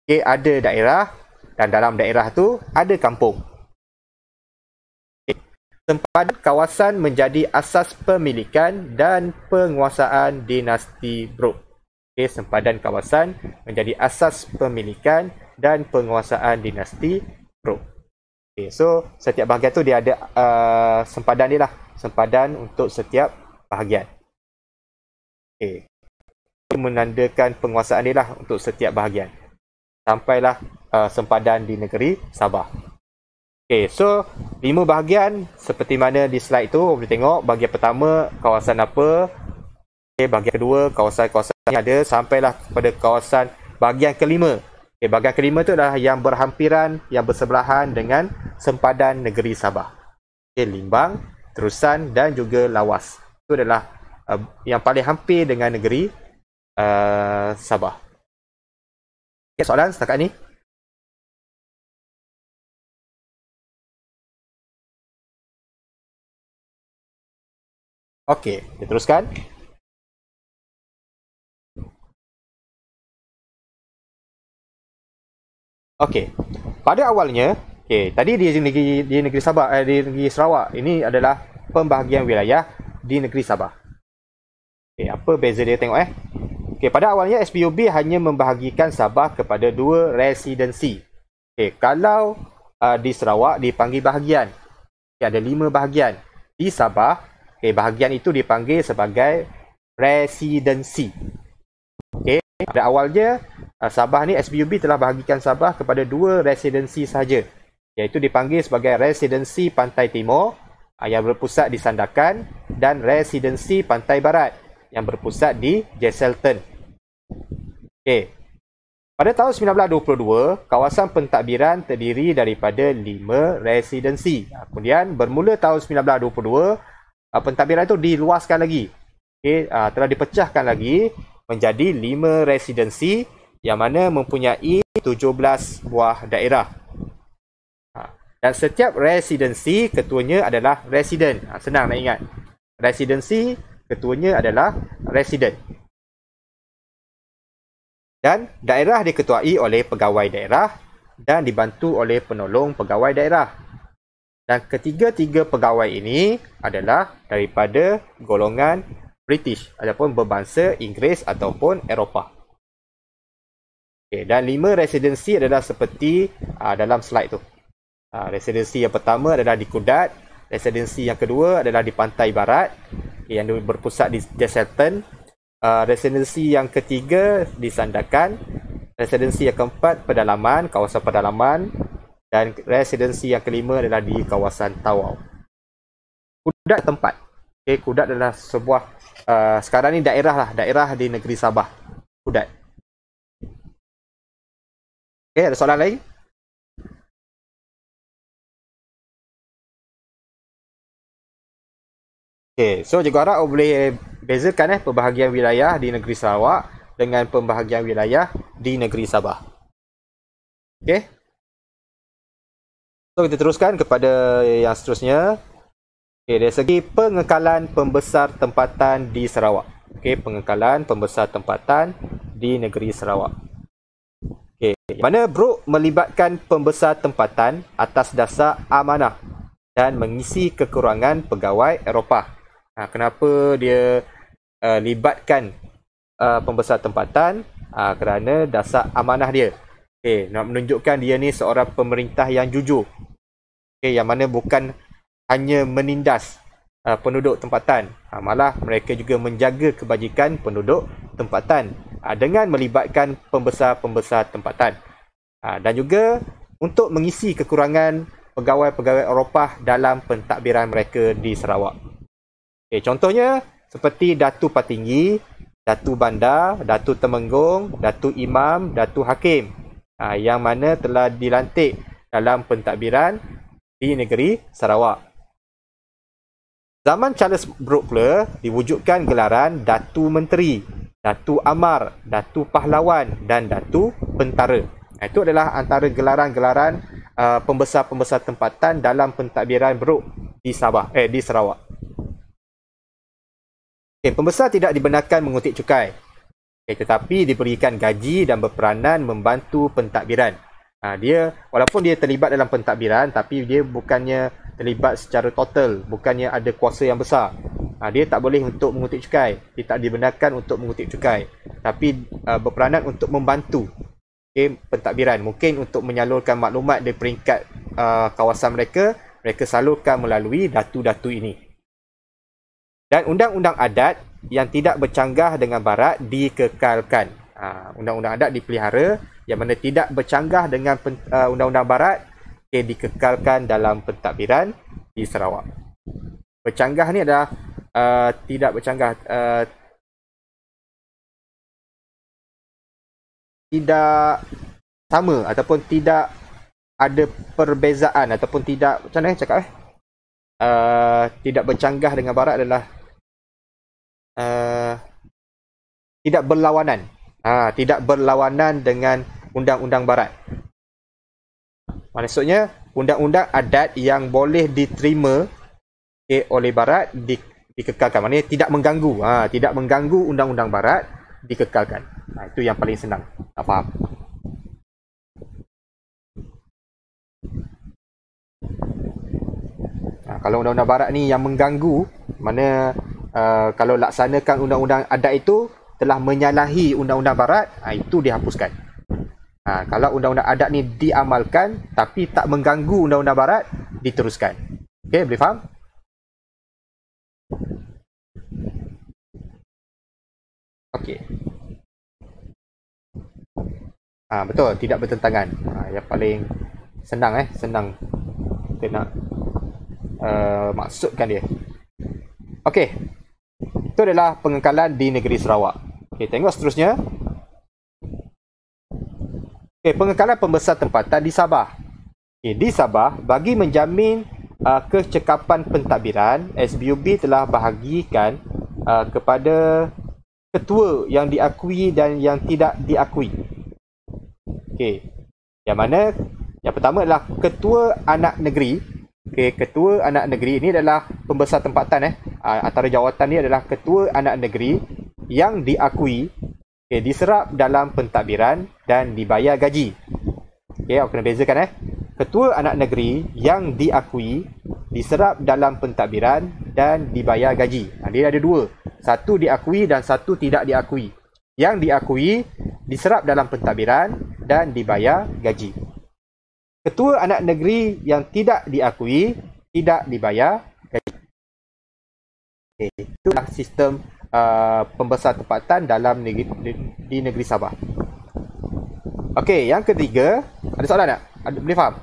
ada daerah dan dalam daerah tu ada kampung. Sempadan kawasan menjadi asas pemilikan dan penguasaan dinasti Brooke. Sempadan kawasan menjadi asas pemilikan dan penguasaan dinasti Brooke. So setiap bahagian tu dia ada sempadan dia lah. Sempadan untuk setiap bahagian. Dia menandakan penguasaan dia lah untuk setiap bahagian. Sampailah sempadan di negeri Sabah. So 5 bahagian seperti mana di slide tu boleh tengok. Bahagian pertama kawasan apa. Bahagian kedua kawasan-kawasan yang ada sampailah kepada kawasan bahagian kelima. Bahagian kelima tu adalah yang berhampiran, yang bersebelahan dengan sempadan negeri Sabah. Limbang, Terusan dan juga Lawas. Itu adalah yang paling hampir dengan negeri Sabah. Soalan setakat ni? Okey, kita teruskan. Okey, pada awalnya, tadi di negeri Sabah, di negeri Sarawak, ini adalah pembahagian wilayah di negeri Sabah. Apa beza dia tengok pada awalnya SPUB hanya membahagikan Sabah kepada 2 residensi. Kalau di Sarawak dipanggil bahagian. Ada 5 bahagian. Di Sabah, bahagian itu dipanggil sebagai residensi. Pada awalnya Sabah ni SPUB telah bahagikan Sabah kepada 2 residensi sahaja, iaitu dipanggil sebagai Residensi Pantai Timur yang berpusat di Sandakan dan Residensi Pantai Barat yang berpusat di Jesselton. Pada tahun 1922, kawasan pentadbiran terdiri daripada 5 residensi. Kemudian bermula tahun 1922, pentadbiran itu diluaskan lagi. Telah dipecahkan lagi menjadi 5 residensi yang mana mempunyai 17 buah daerah. Dan setiap residensi ketuanya adalah residen. Senang nak ingat. Residensi ketuanya adalah residen. Dan daerah diketuai oleh pegawai daerah dan dibantu oleh penolong pegawai daerah. Dan ketiga-tiga pegawai ini adalah daripada golongan British ataupun berbangsa Inggeris ataupun Eropah. Dan 5 residensi adalah seperti dalam slide tu. Residensi yang pertama adalah di Kudat. Residensi yang kedua adalah di Pantai Barat yang berpusat di Jesselton. Residensi yang ketiga di Sandakan. Residensi yang keempat pedalaman, kawasan pedalaman. Dan residensi yang kelima adalah di kawasan Tawau. Kudat tempat. Kudat adalah sebuah sekarang ni daerah di negeri Sabah. Kudat. Ada soalan lain? So cikgu harap boleh bezakan pembahagian wilayah di negeri Sarawak dengan pembahagian wilayah di negeri Sabah. So kita teruskan kepada yang seterusnya. Dari segi pengekalan pembesar tempatan di Sarawak. Pengekalan pembesar tempatan di negeri Sarawak. Mana Brooke melibatkan pembesar tempatan atas dasar amanah dan mengisi kekurangan pegawai Eropah. Kenapa dia libatkan pembesar tempatan? Kerana dasar amanah dia. Nak menunjukkan dia ni seorang pemerintah yang jujur. Yang mana bukan hanya menindas penduduk tempatan. Malah mereka juga menjaga kebajikan penduduk tempatan dengan melibatkan pembesar-pembesar tempatan. Dan juga untuk mengisi kekurangan pegawai-pegawai Eropah dalam pentadbiran mereka di Sarawak. Contohnya seperti Datu Patinggi, Datu Bandar, Datu Temenggung, Datu Imam, Datu Hakim, yang mana telah dilantik dalam pentadbiran di negeri Sarawak. Zaman Charles Brooke pula diwujudkan gelaran Datu Menteri, Datu Amar, Datu Pahlawan dan Datu Pentara. Itu adalah antara gelaran-gelaran pembesar-pembesar tempatan dalam pentadbiran Brooke di Sarawak. Pembesar tidak dibenarkan mengutik cukai, tetapi diberikan gaji dan berperanan membantu pentadbiran. Dia walaupun dia terlibat dalam pentadbiran, tapi dia bukannya terlibat secara total, bukannya ada kuasa yang besar. Dia tak boleh untuk mengutik cukai, dia tak dibenarkan untuk mengutik cukai, tapi berperanan untuk membantu pentadbiran. Mungkin untuk menyalurkan maklumat dari peringkat kawasan mereka salurkan melalui datu-datu ini. Dan undang-undang adat yang tidak bercanggah dengan barat dikekalkan. Undang-undang adat dipelihara, yang mana tidak bercanggah dengan undang-undang barat dikekalkan dalam pentadbiran di Sarawak. Bercanggah ni adalah tidak bercanggah, tidak sama ataupun tidak ada perbezaan ataupun tidak, macam mana cakap tidak bercanggah dengan barat adalah tidak berlawanan. Tidak berlawanan dengan undang-undang barat. Maksudnya undang-undang adat yang boleh diterima oleh barat dikekalkan. Maksudnya tidak mengganggu. Tidak mengganggu undang-undang barat dikekalkan. Itu yang paling senang. Tak faham? Kalau undang-undang barat ni yang mengganggu, mana kalau laksanakan undang-undang adat itu telah menyalahi undang-undang barat, itu dihapuskan. Kalau undang-undang adat ni diamalkan tapi tak mengganggu undang-undang barat, diteruskan. Okey, boleh faham? Okey. Betul, tidak bertentangan. Yang paling senang senang kita nak maksudkan dia. Okey. Itu adalah pengekalan di negeri Sarawak. Okey, tengok seterusnya. Okey, pengekalan pembesar tempatan di Sabah. Di Sabah, bagi menjamin kecekapan pentadbiran, SBUB telah bahagikan kepada ketua yang diakui dan yang tidak diakui. Okey. Yang mana yang pertama adalah ketua anak negeri. Ketua anak negeri ini adalah pembesar tempatan. Antara jawatan ni adalah ketua anak negeri yang diakui, diserap dalam pentadbiran dan dibayar gaji. Awak kena bezakan. Ketua anak negeri yang diakui, diserap dalam pentadbiran dan dibayar gaji. Dia ada dua. Satu diakui dan satu tidak diakui. Yang diakui, diserap dalam pentadbiran dan dibayar gaji. Ketua anak negeri yang tidak diakui, tidak dibayar gaji. Itulah sistem pembesar tempatan dalam di negeri Sabah. Okey, yang ketiga, ada soalan tak? Boleh faham?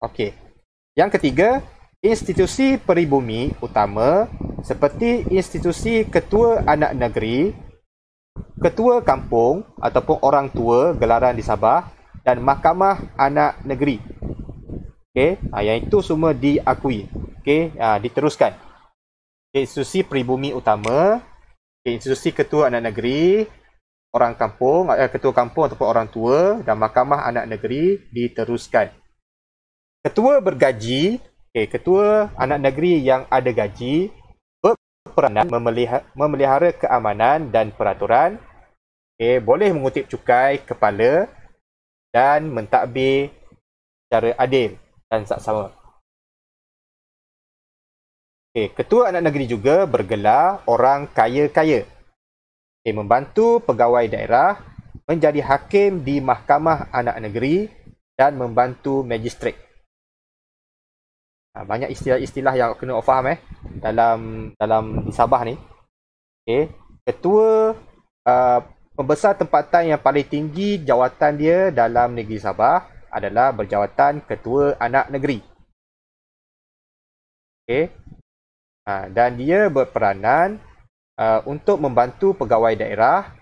Okey. Yang ketiga, institusi peribumi utama seperti institusi ketua anak negeri, ketua kampung ataupun orang tua gelaran di Sabah dan mahkamah anak negeri. Okey, yang itu semua diakui. Okey, diteruskan. Institusi peribumi utama, institusi ketua anak negeri, orang kampung, ketua kampung ataupun orang tua dan mahkamah anak negeri diteruskan. Ketua bergaji, ketua anak negeri yang ada gaji berperanan memelihara keamanan dan peraturan boleh mengutip cukai kepala dan mentadbir secara adil dan saksama. Ketua anak negeri juga bergelar orang kaya-kaya. Membantu pegawai daerah menjadi hakim di mahkamah anak negeri dan membantu magistrat. Banyak istilah-istilah yang kena faham dalam di Sabah ni. Ketua pembesar tempatan yang paling tinggi jawatan dia dalam negeri Sabah adalah berjawatan Ketua Anak Negeri. Dan dia berperanan untuk membantu pegawai daerah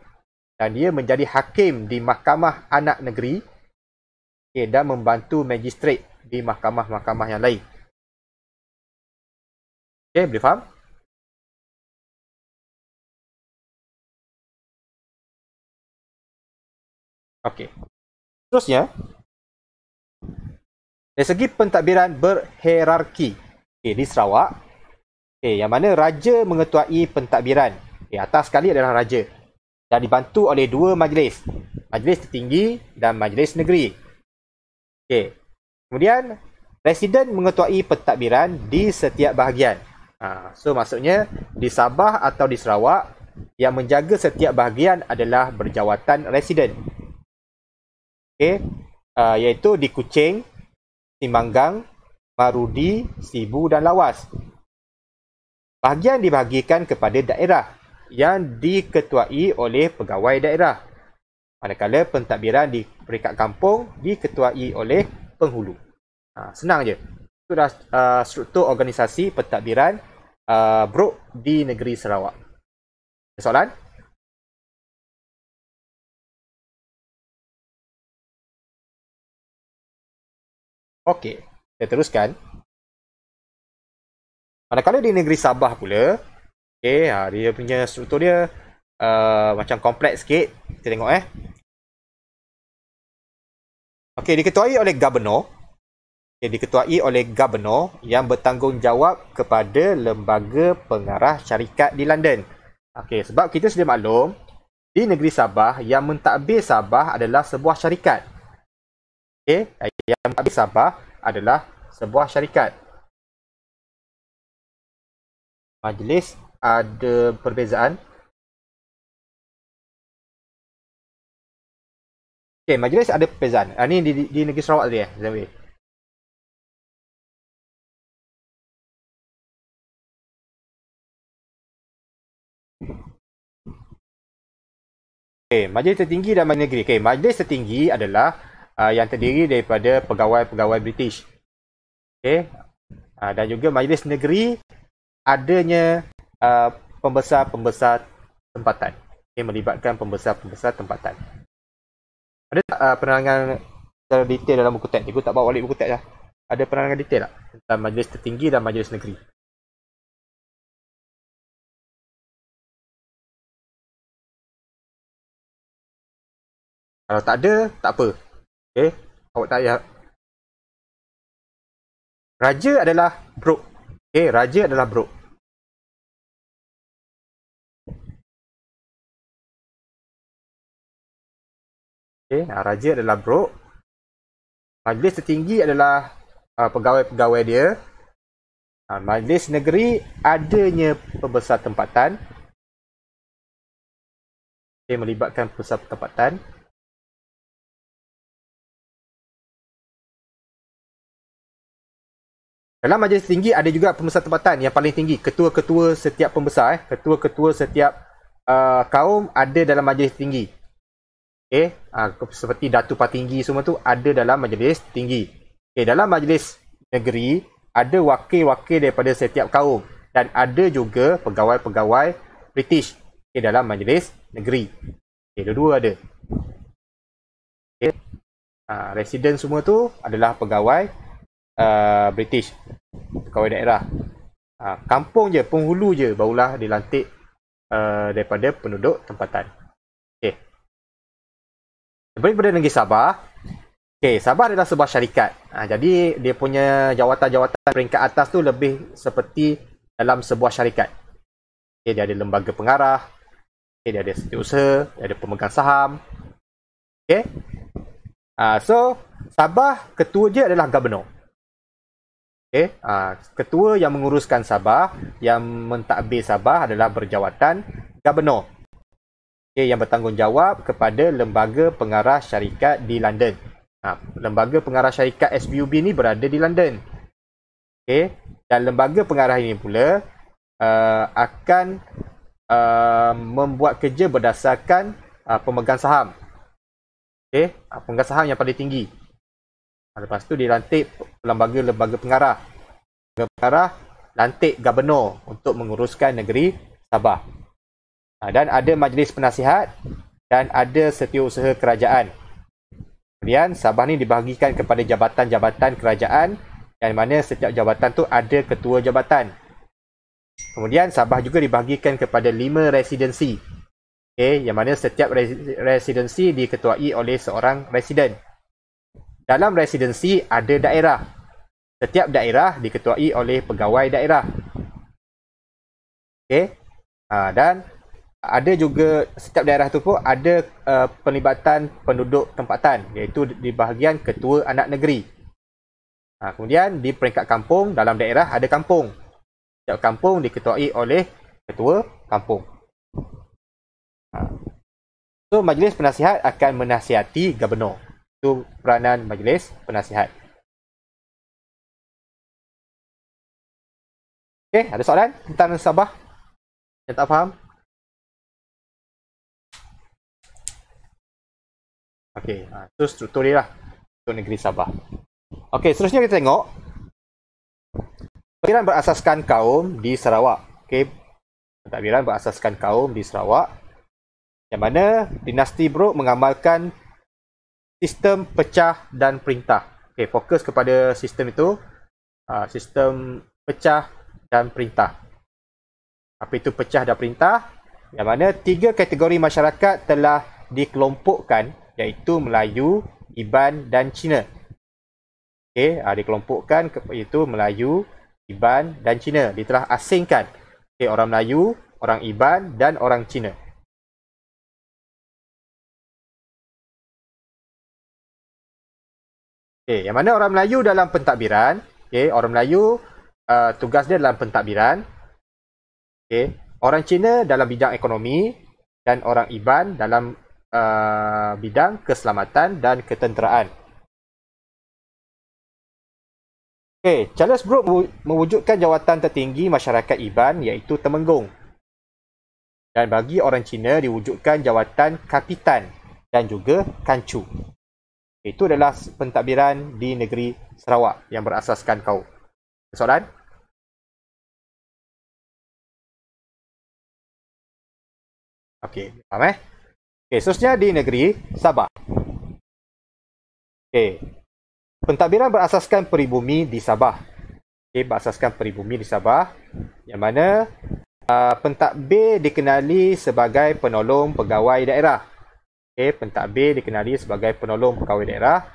dan dia menjadi hakim di mahkamah anak negeri dan membantu magistrat di mahkamah-mahkamah yang lain. Boleh faham? Seterusnya, dari segi pentadbiran berhierarki di Sarawak, yang mana raja mengetuai pentadbiran. Atas sekali adalah raja dan dibantu oleh dua majlis. Majlis tertinggi dan majlis negeri. Kemudian, presiden mengetuai pentadbiran di setiap bahagian. So, maksudnya di Sabah atau di Sarawak, yang menjaga setiap bahagian adalah berjawatan residen. Iaitu di Kuching, Simanggang, Marudi, Sibu dan Lawas. Bahagian dibahagikan kepada daerah yang diketuai oleh pegawai daerah. Manakala pentadbiran di peringkat kampung diketuai oleh penghulu. Senang je. Itu dah struktur organisasi pentadbiran Brok di negeri Sarawak. Soalan? Okey, kita teruskan. Manakala di negeri Sabah pula, dia punya struktur dia macam kompleks sikit. Kita tengok diketuai oleh Gubernur. Diketuai oleh Gubernur yang bertanggungjawab kepada lembaga pengarah syarikat di London. Sebab kita sedia maklum, di negeri Sabah yang mentadbir Sabah adalah sebuah syarikat. Yang mentadbir Sabah adalah sebuah syarikat. Majlis ada perbezaan. Majlis ada perbezaan. Ini di negeri Sarawak tadi Zamir. Majlis tertinggi dan majlis negeri. Majlis tertinggi adalah yang terdiri daripada pegawai-pegawai British. Dan juga majlis negeri adanya pembesar-pembesar tempatan. Melibatkan pembesar-pembesar tempatan. Ada tak penerangan secara detail dalam buku teks? Cikgu tak bawa balik buku teks lah. Ada penerangan detail tak tentang majlis tertinggi dan majlis negeri? Kalau tak ada, tak apa. Awak tak payah. Raja adalah Brok. Raja adalah Brok. Raja adalah Brok. Majlis tertinggi adalah pegawai-pegawai dia. Majlis negeri adanya pembesar tempatan. Melibatkan pembesar tempatan. Dalam majlis tinggi ada juga pembesar tempatan yang paling tinggi. Ketua-ketua setiap pembesar, ketua-ketua setiap kaum ada dalam majlis tinggi. Seperti Datuk Patinggi semua tu ada dalam majlis tinggi. Dalam majlis negeri ada wakil-wakil daripada setiap kaum dan ada juga pegawai-pegawai British dalam majlis negeri. Dua-dua ada. Residen semua tu adalah pegawai British, pegawai daerah. Kampung je, penghulu je barulah dilantik daripada penduduk tempatan. Daripada negeri Sabah, Sabah adalah sebuah syarikat. Jadi dia punya jawatan-jawatan peringkat atas tu lebih seperti dalam sebuah syarikat. Dia ada lembaga pengarah, Okay, dia ada setiausaha, dia ada pemegang saham. Okay. So, Sabah, ketua dia adalah Gubernur. Okay. Ketua yang menguruskan Sabah, yang mentadbir Sabah adalah berjawatan Gubernur. Okay, yang bertanggungjawab kepada Lembaga Pengarah Syarikat di London. Lembaga Pengarah Syarikat SBUB ni berada di London. Okay. Dan lembaga pengarah ini pula akan membuat kerja berdasarkan pemegang saham. Okay. Pemegang saham yang paling tinggi. Lepas tu dilantik lembaga-lembaga pengarah. Lembaga pengarah lantik Gubernur untuk menguruskan negeri Sabah. Dan ada majlis penasihat dan ada setiausaha kerajaan. Kemudian Sabah ni dibahagikan kepada jabatan-jabatan kerajaan, yang mana setiap jabatan tu ada ketua jabatan. Kemudian Sabah juga dibahagikan kepada 5 residensi. Okay, yang mana setiap residensi diketuai oleh seorang residen. Dalam residensi ada daerah. Setiap daerah diketuai oleh pegawai daerah. Okay. Dan ada juga setiap daerah tu pun ada penlibatan penduduk tempatan, iaitu di bahagian ketua anak negeri. Kemudian di peringkat kampung, dalam daerah ada kampung. Setiap kampung diketuai oleh ketua kampung. So, majlis penasihat akan menasihati Gubernur. Itu peranan majlis penasihat. Okey, ada soalan tentang Sabah yang tak faham? Okey, itu struktur dia lah untuk negeri Sabah. Okey, seterusnya kita tengok pentadbiran berasaskan kaum di Sarawak. Okey, pentadbiran berasaskan kaum di Sarawak, yang mana dinasti Brooke mengamalkan sistem pecah dan perintah. Okey, fokus kepada sistem itu, sistem pecah dan perintah. Apa itu pecah dan perintah? Yang mana 3 kategori masyarakat telah dikelompokkan, iaitu Melayu, Iban dan Cina. Okey, dikelompokkan iaitu Melayu, Iban dan Cina. Dia telah asingkan. Okey, orang Melayu, orang Iban dan orang Cina. Okey, yang mana orang Melayu dalam pentadbiran, okey, orang Melayu tugas dia dalam pentadbiran. Okey, orang Cina dalam bidang ekonomi dan orang Iban dalam bidang keselamatan dan ketenteraan. Okey, Charles Brooke mewujudkan jawatan tertinggi masyarakat Iban, iaitu Temenggung. Dan bagi orang Cina diwujudkan jawatan Kapitan dan juga Kancu. Itu adalah pentadbiran di negeri Sarawak yang berasaskan kaum. Soalan? Okey, faham Okey, seterusnya di negeri Sabah. Okey. Pentadbiran berasaskan peribumi di Sabah. Okey, berasaskan peribumi di Sabah, yang mana pentadbir dikenali sebagai penolong pegawai daerah. Okay, pentadbir dikenali sebagai penolong pegawai daerah,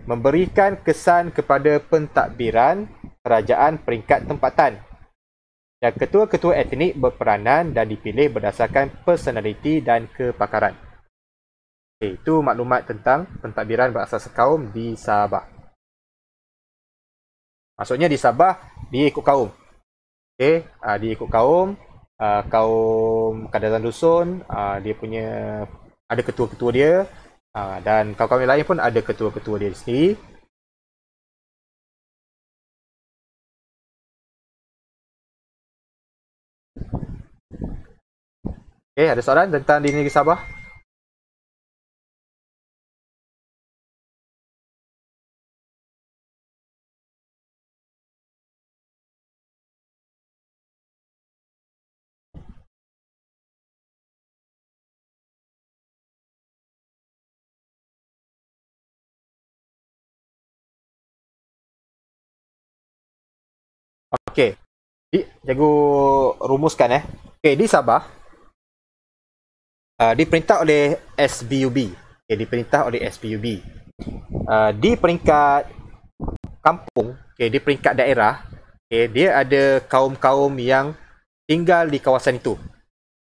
memberikan kesan kepada pentadbiran kerajaan peringkat tempatan. Dan ketua-ketua etnik berperanan dan dipilih berdasarkan personaliti dan kepakaran. Okay, itu maklumat tentang pentadbiran berasaskan kaum di Sabah. Maksudnya di Sabah, dia ikut kaum. Okay, dia ikut kaum, kaum Kadazan Dusun, dia punya ada ketua-ketua dia, dan kawan-kawan lain pun ada ketua-ketua dia sendiri. Okay, ada soalan tentang di negeri Sabah? Okey. Cikgu rumuskan Okey, di Sabah diperintah oleh SBUB. Okey, diperintah oleh SBUB. Di peringkat kampung, okey, di peringkat daerah, okey, dia ada kaum-kaum yang tinggal di kawasan itu.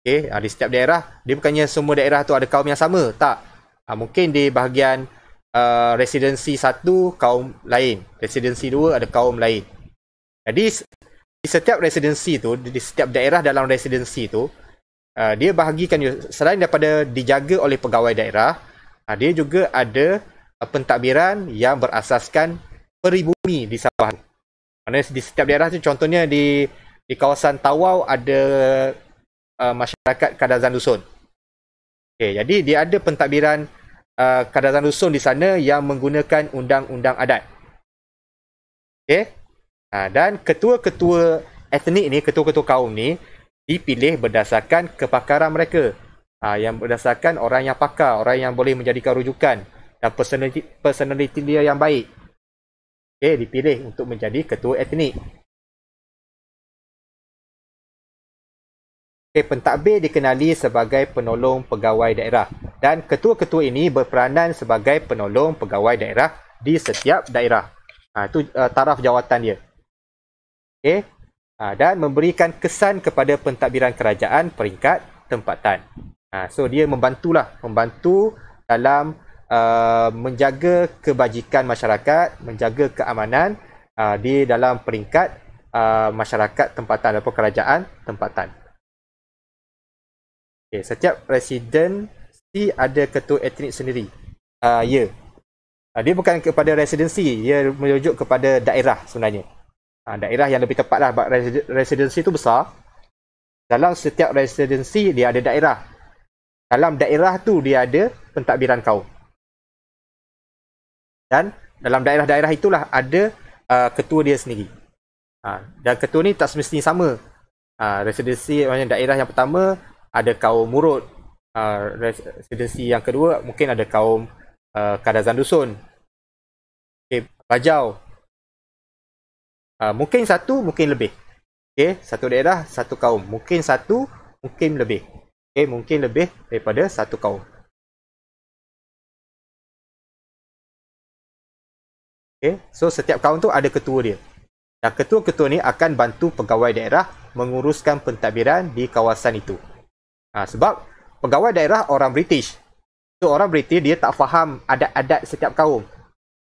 Okay, di setiap daerah, dia bukannya semua daerah tu ada kaum yang sama. Tak. Mungkin di bahagian residensi 1 kaum lain. Residensi 2 ada kaum lain. Jadi, di setiap residensi tu, di setiap daerah dalam residensi tu, dia bahagikan, selain daripada dijaga oleh pegawai daerah, dia juga ada pentadbiran yang berasaskan peribumi di Sabah. Maksudnya di setiap daerah tu, contohnya di kawasan Tawau ada masyarakat Kadazan Dusun. Okay, jadi dia ada pentadbiran Kadazan Dusun di sana yang menggunakan undang-undang adat. Okay? Dan ketua-ketua etnik ni, ketua-ketua kaum ni dipilih berdasarkan kepakaran mereka. Yang berdasarkan orang yang pakar, orang yang boleh menjadikan rujukan dan personality dia yang baik. Okay, dipilih untuk menjadi ketua etnik. Pentadbir dikenali sebagai penolong pegawai daerah dan ketua-ketua ini berperanan sebagai penolong pegawai daerah di setiap daerah. Itu taraf jawatan dia. Okay. Dan memberikan kesan kepada pentadbiran kerajaan peringkat tempatan. So dia membantu dalam menjaga kebajikan masyarakat, menjaga keamanan di dalam peringkat masyarakat tempatan ataupun kerajaan tempatan. Okay, setiap residensi ada ketua etnik sendiri. Ya. Dia bukan kepada residensi, dia merujuk kepada daerah sebenarnya. Daerah yang lebih tepat lah. Residensi itu besar. Dalam setiap residensi dia ada daerah. Dalam daerah tu dia ada pentadbiran kaum. Dan dalam daerah-daerah itulah ada ketua dia sendiri. Dan ketua ni tak semestinya sama. Residensi daerah yang pertama ada kaum Murut. Residensi yang kedua mungkin ada kaum Kadazan Dusun. Okay, Bajau. Mungkin satu, mungkin lebih. Okay, satu daerah, satu kaum. Mungkin satu, mungkin lebih. Okay, mungkin lebih daripada satu kaum. Okay, so setiap kaum tu ada ketua dia. Dan ketua-ketua ni akan bantu pegawai daerah menguruskan pentadbiran di kawasan itu. Sebab pegawai daerah orang British. So orang British dia tak faham adat-adat setiap kaum.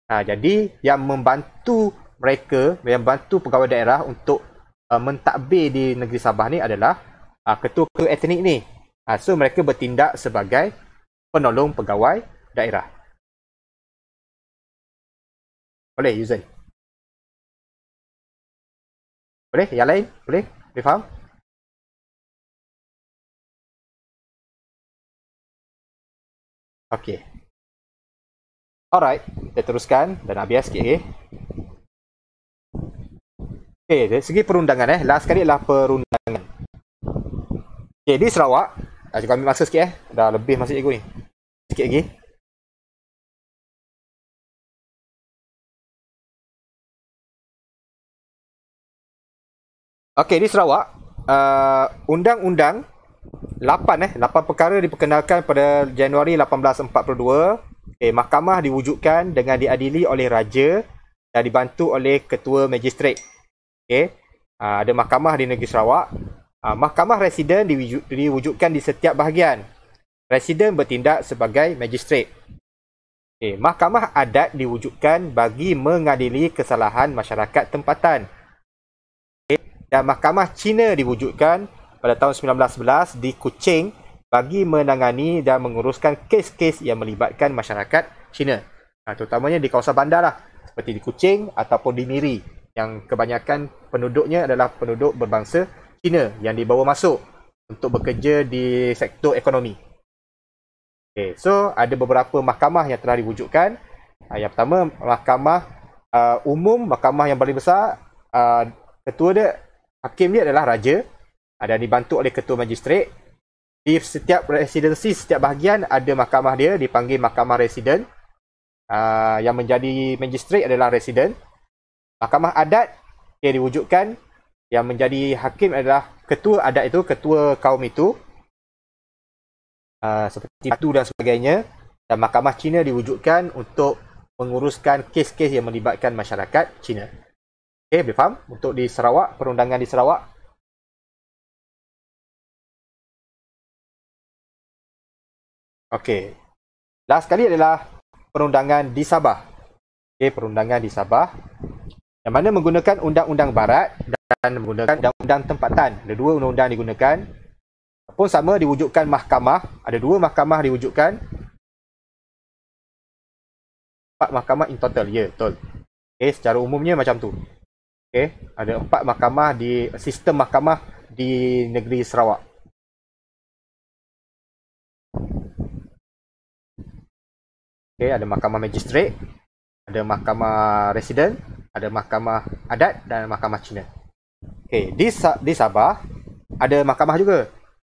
Jadi yang membantu mereka, yang bantu pegawai daerah untuk mentadbir di negeri Sabah ni adalah ketua-ketua etnik ni. So mereka bertindak sebagai penolong pegawai daerah. Boleh Yuzan? Boleh? Yang lain? Boleh? Boleh faham? Okey. Alright, kita teruskan dan nak biar sikit. Okay, dari segi perundangan last sekali adalah perundangan. Okay, di Sarawak, juga ambil masa sikit dah lebih masa cikgu ni. Sikit lagi. Okay, di Sarawak, undang-undang 8 perkara diperkenalkan pada Januari 1842. Mahkamah diwujudkan dengan diadili oleh raja dan dibantu oleh ketua magistrat. Ada mahkamah di negeri Sarawak. Mahkamah residen diwujudkan di setiap bahagian. Residen bertindak sebagai magistrat. Mahkamah adat diwujudkan bagi mengadili kesalahan masyarakat tempatan. Dan mahkamah Cina diwujudkan pada tahun 1911 di Kuching bagi menangani dan menguruskan kes-kes yang melibatkan masyarakat Cina. Terutamanya di kawasan bandar lah, seperti di Kuching ataupun di Miri, yang kebanyakan penduduknya adalah penduduk berbangsa Cina yang dibawa masuk untuk bekerja di sektor ekonomi. So ada beberapa mahkamah yang telah diwujudkan. Yang pertama, mahkamah umum, mahkamah yang paling besar. Ketua dia, hakim dia adalah raja dan dibantu oleh ketua magistrat. Di setiap residensi, setiap bahagian ada mahkamah dia, dipanggil mahkamah residen. Yang menjadi magistrat adalah residen. Mahkamah adat dia diwujudkan, yang menjadi hakim adalah ketua adat itu, ketua kaum itu, seperti batu dan sebagainya. Dan mahkamah Cina diwujudkan untuk menguruskan kes-kes yang melibatkan masyarakat Cina. Boleh faham? Untuk di Sarawak, perundangan di Sarawak. Okey. Last sekali adalah perundangan di Sabah. Okey, perundangan di Sabah yang mana menggunakan undang-undang barat dan menggunakan undang-undang tempatan. Ada dua undang-undang digunakan. Pun sama diwujudkan mahkamah. Ada dua mahkamah diwujudkan. 4 mahkamah in total. Ya, betul. Okey, secara umumnya macam tu. Okey, ada 4 mahkamah di sistem mahkamah di negeri Sarawak. Okey, ada mahkamah magistrate, ada mahkamah residen, ada mahkamah adat dan mahkamah Cina. Okey, di Sabah ada mahkamah juga.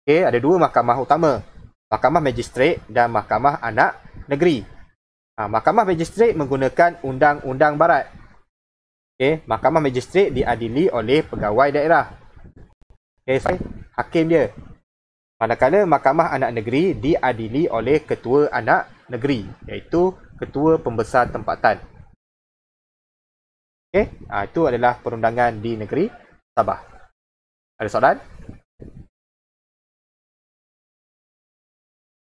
Okey, ada dua mahkamah utama. Mahkamah magistrate dan mahkamah anak negeri. Mahkamah magistrate menggunakan undang-undang barat. Okey, mahkamah magistrate diadili oleh pegawai daerah. Okey, hakim dia. Manakala mahkamah anak negeri diadili oleh ketua anak negeri, iaitu ketua pembesar tempatan. Okey, itu adalah perundangan di negeri Sabah. Ada soalan?